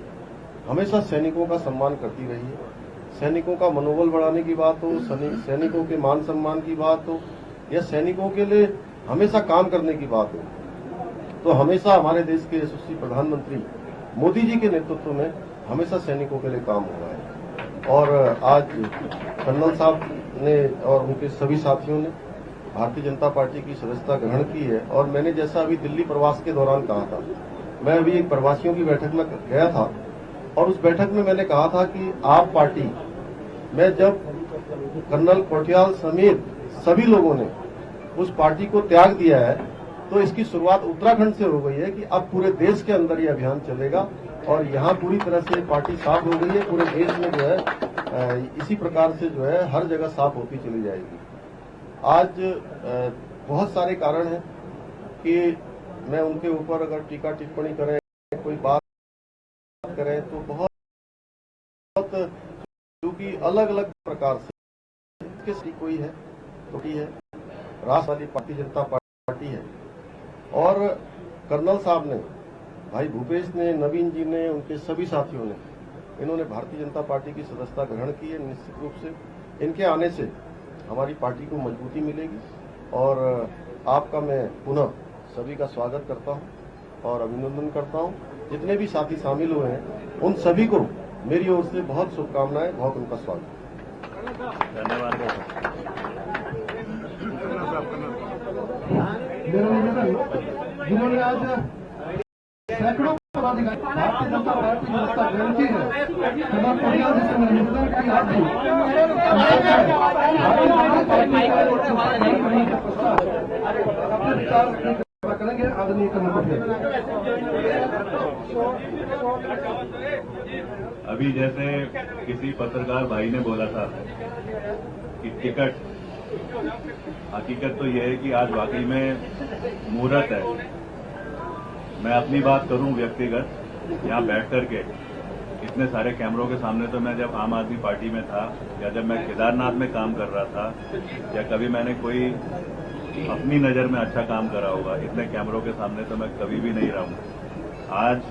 हमेशा सैनिकों का सम्मान करती रही है। सैनिकों का मनोबल बढ़ाने की बात हो, सैनिकों के मान सम्मान की बात हो या सैनिकों के लिए हमेशा काम करने की बात हो, तो हमेशा हमारे देश के यशस्वी प्रधानमंत्री मोदी जी के नेतृत्व में हमेशा सैनिकों के लिए काम हुआ है। और आज कर्नल साहब ने और उनके सभी साथियों ने भारतीय जनता पार्टी की सदस्यता ग्रहण की है। और मैंने जैसा अभी दिल्ली प्रवास के दौरान कहा था, मैं अभी एक प्रवासियों की बैठक में गया था और उस बैठक में मैंने कहा था कि आप पार्टी में जब कर्नल कोटियाल समेत सभी लोगों ने उस पार्टी को त्याग दिया है तो इसकी शुरुआत उत्तराखंड से हो गई है कि अब पूरे देश के अंदर ये अभियान चलेगा और यहाँ पूरी तरह से पार्टी साफ हो गई है। पूरे देश में जो है इसी प्रकार से जो है हर जगह साफ होती चली जाएगी। आज बहुत सारे कारण हैं कि मैं उनके ऊपर अगर टीका टिप्पणी करें, कोई बात करें तो बहुत क्योंकि अलग अलग प्रकार से किसी कोई है तो है राष्ट्रवादी भारतीय जनता पार्टी है और कर्नल साहब ने, भाई भूपेश ने, नवीन जी ने, उनके सभी साथियों ने, इन्होंने भारतीय जनता पार्टी की सदस्यता ग्रहण की है। निश्चित रूप से इनके आने से हमारी पार्टी को मजबूती मिलेगी और आपका मैं पुनः सभी का स्वागत करता हूं और अभिनंदन करता हूं। जितने भी साथी शामिल हुए हैं उन सभी को मेरी ओर से बहुत शुभकामनाएं, बहुत उनका स्वागत। धन्यवाद। जिन्होंने आज सैकड़ों पदाधिकारी भारतीय जनता पार्टी की सदस्यता ग्रहण की है, कर्नल कोटियाल जी से मैंने निवेदन की आज भी अपने विचार करेंगे आदरणीय कर्नल। अभी जैसे किसी पत्रकार भाई ने बोला था कि टिकट, हकीकत तो यह है कि आज वाकई में मुहूर्त है। मैं अपनी बात करूं व्यक्तिगत, यहाँ बैठ करके इतने सारे कैमरों के सामने, तो मैं जब आम आदमी पार्टी में था या जब मैं केदारनाथ में काम कर रहा था या कभी मैंने कोई अपनी नजर में अच्छा काम करा होगा, इतने कैमरों के सामने तो मैं कभी भी नहीं रहा हूं। आज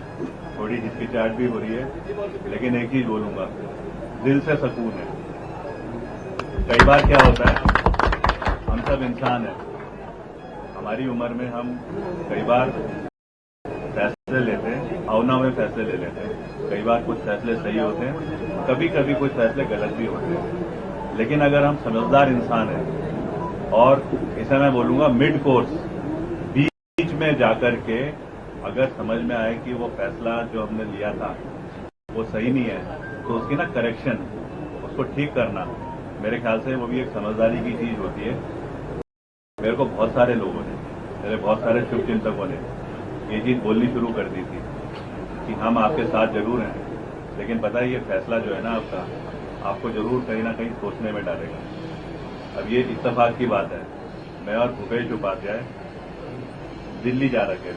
थोड़ी हिचकिचाहट भी हो रही है, लेकिन एक ही बोलूंगा, दिल से सुकून है। कई बार क्या होता है, हम सब इंसान हैं, हमारी उम्र में हम कई बार फैसले लेते हैं, भावना में फैसले ले लेते हैं। कई बार कुछ फैसले सही होते हैं, कभी कभी कुछ फैसले गलत भी होते हैं। लेकिन अगर हम समझदार इंसान हैं और इसे मैं बोलूंगा मिड कोर्स, बीच में जाकर के अगर समझ में आए कि वो फैसला जो हमने लिया था वो सही नहीं है, तो उसकी ना करेक्शन, उसको ठीक करना, मेरे ख्याल से वो भी एक समझदारी की चीज होती है। मेरे को बहुत सारे लोगों ने, मेरे बहुत सारे शुभचिंतकों ने ये चीज बोलनी शुरू कर दी थी कि हम आपके साथ जरूर हैं, लेकिन पता है ये फैसला जो है ना आपका, आपको जरूर कहीं ना कहीं सोचने में डालेगा। अब ये इत्तेफाक की बात है, मैं और भूपेश उपाध्याय दिल्ली जा रहे थे,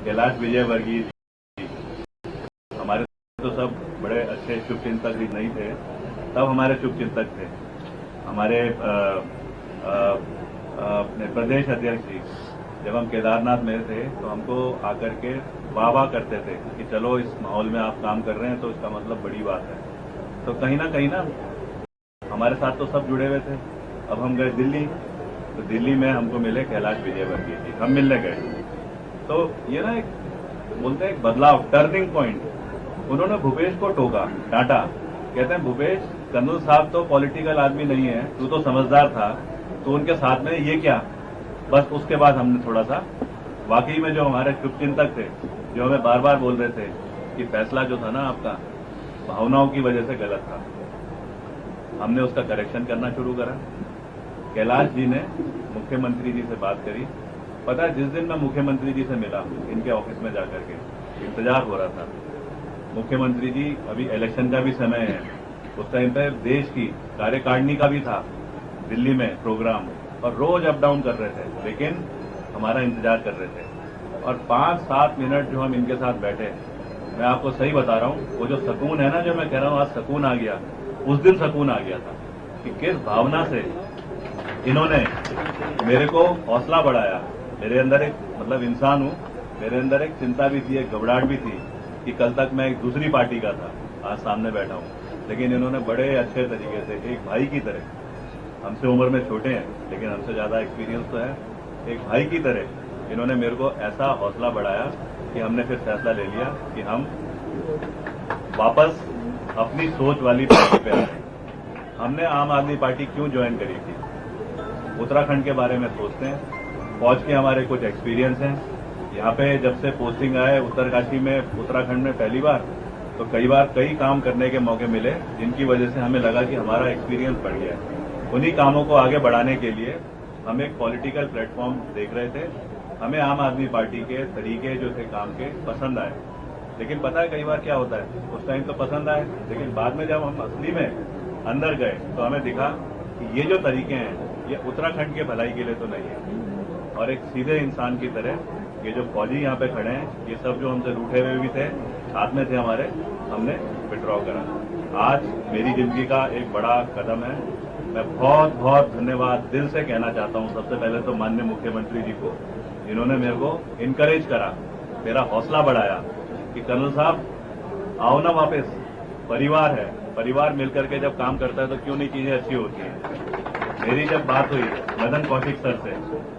कैलाश विजयवर्गीय जी, हमारे तो सब बड़े अच्छे शुभचिंतक भी नहीं थे, तब हमारे शुभचिंतक थे, हमारे अपने प्रदेश अध्यक्ष जी, जब हम केदारनाथ में थे तो हमको आकर के वाह करते थे कि चलो इस माहौल में आप काम कर रहे हैं तो इसका मतलब बड़ी बात है। तो कहीं ना हमारे साथ तो सब जुड़े हुए थे। अब हम गए दिल्ली, तो दिल्ली में हमको मिले कैलाश विजयवर्गीय जी, हम मिलने गए, तो ये ना एक बोलते हैं एक बदलाव, टर्निंग पॉइंट। उन्होंने भूपेश को टोका, डांटा, कहते हैं भूपेश, कर्नल साहब तो पॉलिटिकल आदमी नहीं है, तू तो समझदार था, तो उनके साथ में ये क्या। बस उसके बाद हमने थोड़ा सा, वाकई में जो हमारे शुभचिंतक थे, जो हमें बार बार बोल रहे थे कि फैसला जो था ना आपका भावनाओं की वजह से गलत था, हमने उसका करेक्शन करना शुरू करा। कैलाश जी ने मुख्यमंत्री जी से बात करी। पता है, जिस दिन मैं मुख्यमंत्री जी से मिला, इनके ऑफिस में जाकर के इंतजार हो रहा था, मुख्यमंत्री जी, अभी इलेक्शन का भी समय है, उस टाइम पे देश की कार्यकारिणी का भी था, दिल्ली में प्रोग्राम और रोज अप डाउन कर रहे थे, लेकिन हमारा इंतजार कर रहे थे। और 5-7 मिनट जो हम इनके साथ बैठे, मैं आपको सही बता रहा हूँ, वो जो सुकून है ना, जो मैं कह रहा हूँ आज सुकून आ गया, उस दिन सुकून आ गया था कि किस भावना से इन्होंने मेरे को हौसला बढ़ाया। मेरे अंदर एक मतलब इंसान हूँ, मेरे अंदर एक चिंता भी थी, एक घबराहट भी थी कि कल तक मैं एक दूसरी पार्टी का था, आज सामने बैठा हूँ। लेकिन इन्होंने बड़े अच्छे तरीके से एक भाई की तरह, हमसे उम्र में छोटे हैं लेकिन हमसे ज्यादा एक्सपीरियंस तो है, एक भाई की तरह इन्होंने मेरे को ऐसा हौसला बढ़ाया कि हमने फिर फैसला ले लिया कि हम वापस अपनी सोच वाली पार्टी पे आए। हमने आम आदमी पार्टी क्यों ज्वाइन करी थी? उत्तराखंड के बारे में सोचते हैं, फौज के हमारे कुछ एक्सपीरियंस हैं। यहाँ पे जब से पोस्टिंग आए उत्तरकाशी में, उत्तराखंड में पहली बार, तो कई बार कई काम करने के मौके मिले जिनकी वजह से हमें लगा कि हमारा एक्सपीरियंस बढ़ गया है। उन्हीं कामों को आगे बढ़ाने के लिए हम एक पॉलिटिकल प्लेटफॉर्म देख रहे थे। हमें आम आदमी पार्टी के तरीके जो थे काम के पसंद आए, लेकिन पता है कई बार क्या होता है, उस टाइम तो पसंद आए, लेकिन बाद में जब हम असली में अंदर गए तो हमें दिखा कि ये जो तरीके हैं ये उत्तराखंड के भलाई के लिए तो नहीं है। और एक सीधे इंसान की तरह ये जो फौजी यहाँ पे खड़े हैं, ये सब जो हमसे रूठे हुए भी थे, साथ में थे हमारे, हमने विड्रॉ करा। आज मेरी जिंदगी का एक बड़ा कदम है। मैं बहुत बहुत धन्यवाद दिल से कहना चाहता हूँ सबसे पहले तो माननीय मुख्यमंत्री जी को, जिन्होंने मेरे को इनकरेज करा, मेरा हौसला बढ़ाया कि कर्नल साहब आओ ना वापस, परिवार है, परिवार मिलकर के जब काम करता है तो क्यों नहीं चीजें अच्छी होती हैं। मेरी जब बात हुई मदन कौशिक सर से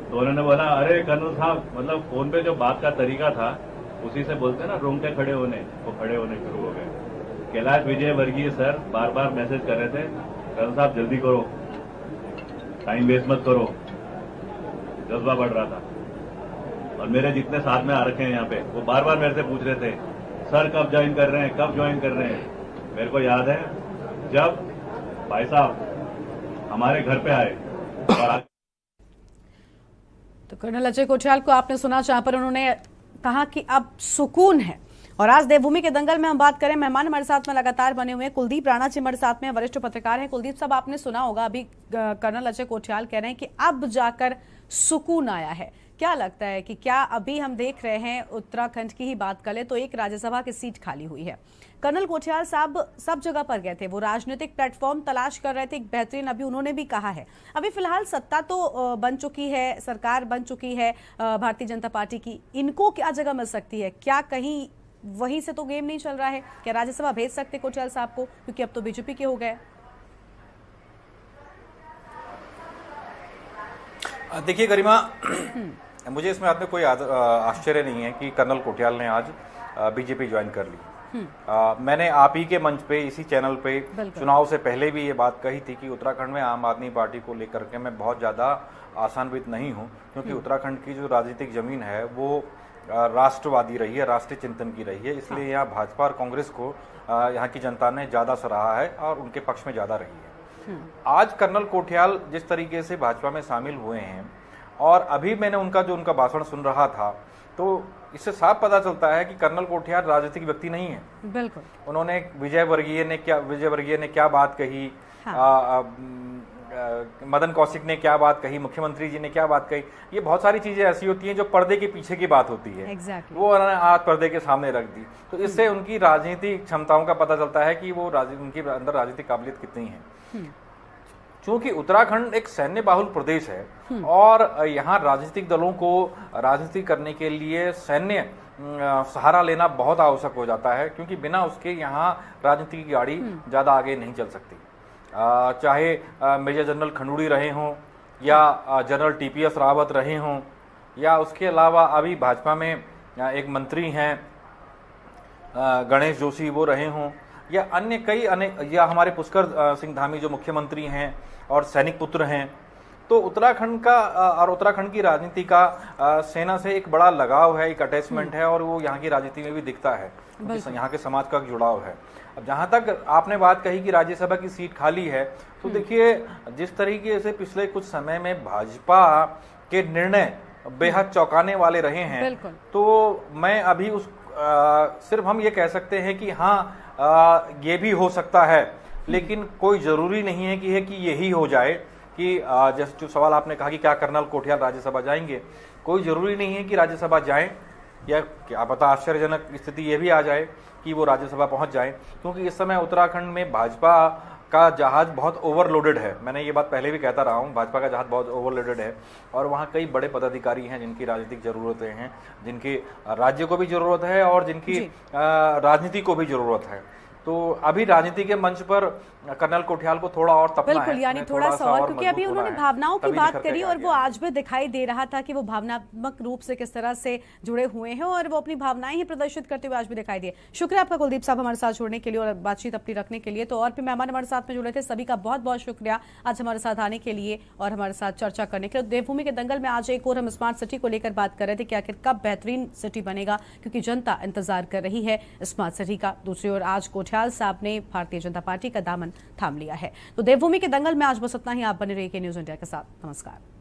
तो उन्होंने बोला, अरे कर्नल साहब, मतलब फोन पे जो बात का तरीका था उसी से बोलते हैं ना रोंगटे खड़े होने, वो खड़े होने शुरू हो गए। कैलाश विजयवर्गीय सर बार बार मैसेज कर रहे थे, कर्नल साहब जल्दी करो, टाइम वेस्ट मत करो, जज्बा बढ़ रहा था। और मेरे जितने साथ में आ रखे हैं यहाँ पे, वो बार बार मेरे से पूछ रहे थे, सर कब ज्वाइन कर रहे हैं, कब ज्वाइन कर रहे हैं। मेरे को याद है जब भाई साहब हमारे घर पे आए और तो कर्नल अजय कोठियाल को आपने सुना, जहां पर उन्होंने कहा कि अब सुकून है। और आज देवभूमि के दंगल में हम बात करें, मेहमान हमारे साथ में लगातार बने हुए हैं। कुलदीप राणा जी हमारे साथ में वरिष्ठ पत्रकार हैं। कुलदीप साहब, आपने सुना होगा अभी कर्नल अजय कोठियाल कह रहे हैं कि अब जाकर सुकून आया है। क्या लगता है कि क्या अभी हम देख रहे हैं, उत्तराखंड की ही बात करें तो एक राज्यसभा की सीट खाली हुई है। कर्नल कोठियाल साहब सब जगह पर गए थे, वो राजनीतिक प्लेटफॉर्म तलाश कर रहे थे, एक बेहतरीन, अभी उन्होंने भी कहा है अभी फिलहाल सत्ता तो बन चुकी है, सरकार बन चुकी है भारतीय जनता पार्टी की, इनको क्या जगह मिल सकती है? क्या कहीं वहीं से तो गेम नहीं चल रहा है? क्या राज्यसभा भेज सकते कोठियाल साहब को, क्योंकि अब तो बीजेपी के हो गए? देखिए गरिमा, मुझे इसमें आपने कोई आश्चर्य नहीं है कि कर्नल कोठियाल ने आज बीजेपी ज्वाइन कर ली। मैंने आप ही के मंच पे, इसी चैनल पे चुनाव से पहले भी ये बात कही थी कि उत्तराखंड में आम आदमी पार्टी को लेकर के मैं बहुत ज़्यादा आशान्वित नहीं हूँ, क्योंकि उत्तराखंड की जो राजनीतिक जमीन है वो राष्ट्रवादी रही है, राष्ट्रीय चिंतन की रही है। इसलिए यहाँ भाजपा और कांग्रेस को यहाँ की जनता ने ज़्यादा सराहा है और उनके पक्ष में ज़्यादा रही है। आज कर्नल कोठियाल जिस तरीके से भाजपा में शामिल हुए हैं, और अभी मैंने उनका भाषण सुन रहा था, तो इससे साफ पता चलता है कि कर्नल कोठियाल राजनीतिक व्यक्ति नहीं है। बिल्कुल। उन्होंने विजयवर्गीय ने क्या बात कही, मदन कौशिक ने क्या बात कही, मुख्यमंत्री जी ने क्या बात कही, ये बहुत सारी चीजें ऐसी होती हैं जो पर्दे के पीछे की बात होती है। वो उन्होंने आज पर्दे के सामने रख दी, तो इससे उनकी राजनीतिक क्षमताओं का पता चलता है कि वो उनकी अंदर राजनीतिक काबिलियत कितनी है। क्योंकि उत्तराखंड एक सैन्य बाहुल प्रदेश है और यहाँ राजनीतिक दलों को राजनीति करने के लिए सैन्य सहारा लेना बहुत आवश्यक हो जाता है, क्योंकि बिना उसके यहाँ राजनीति की गाड़ी ज्यादा आगे नहीं चल सकती। चाहे मेजर जनरल खंडूड़ी रहे हों या जनरल टीपीएस रावत रहे हों, या उसके अलावा अभी भाजपा में एक मंत्री हैं गणेश जोशी वो रहे हों, या अन्य कई या हमारे पुष्कर सिंह धामी जो मुख्यमंत्री हैं और सैनिक पुत्र हैं। तो उत्तराखंड का और उत्तराखंड की राजनीति का सेना से एक बड़ा लगाव है, एक अटैचमेंट है, और वो यहाँ की राजनीति में भी दिखता है, यहाँ के समाज का जुड़ाव है। अब जहां तक आपने बात कही कि राज्यसभा की सीट खाली है, तो देखिए जिस तरीके से पिछले कुछ समय में भाजपा के निर्णय बेहद चौंकाने वाले रहे हैं, तो मैं अभी सिर्फ हम ये कह सकते हैं कि हाँ ये भी हो सकता है, लेकिन कोई जरूरी नहीं है कि यही हो जाए, कि जैसे जो सवाल आपने कहा कि क्या कर्नल कोठियाल राज्यसभा जाएंगे, कोई जरूरी नहीं है कि राज्यसभा जाएं, या क्या पता आश्चर्यजनक स्थिति ये भी आ जाए कि वो राज्यसभा पहुंच जाए, क्योंकि इस समय उत्तराखंड में भाजपा का जहाज बहुत ओवरलोडेड है। मैंने ये बात पहले भी कहता रहा हूँ, भाजपा का जहाज बहुत ओवरलोडेड है और वहाँ कई बड़े पदाधिकारी हैं जिनकी राजनीतिक जरूरतें हैं, जिनकी राज्य को भी जरूरत है और जिनकी राजनीति को भी जरूरत है। तो अभी राजनीति के मंच पर कर्नल कोठियाल को थोड़ा और तपना है, यानी थोड़ा सा और, क्योंकि अभी उन्होंने भावनाओं की बात करी और वो आज भी दिखाई दे रहा था कि वो भावनात्मक रूप से किस तरह से जुड़े हुए हैं और वो अपनी भावनाएं ही प्रदर्शित करते हुए आज भी दिखाई दिए। शुक्रिया आपका कुलदीप साहब हमारे साथ जुड़ने के लिए और बातचीत अपनी रखने के लिए। तो और भी मेहमान हमारे साथ में जुड़े थे, सभी का बहुत बहुत शुक्रिया आज हमारे साथ आने के लिए और हमारे साथ चर्चा करने के लिए। देवभूमि के दंगल में आज एक और हम स्मार्ट सिटी को लेकर बात कर रहे थे कि आखिर कब बेहतरीन सिटी बनेगा, क्योंकि जनता इंतजार कर रही है स्मार्ट सिटी का। दूसरी ओर आज कोठियाल साहब ने भारतीय जनता पार्टी का दामन थाम लिया है। तो देवभूमि के दंगल में आज बस इतना ही। आप बने रहिए न्यूज़ इंडिया के साथ। नमस्कार।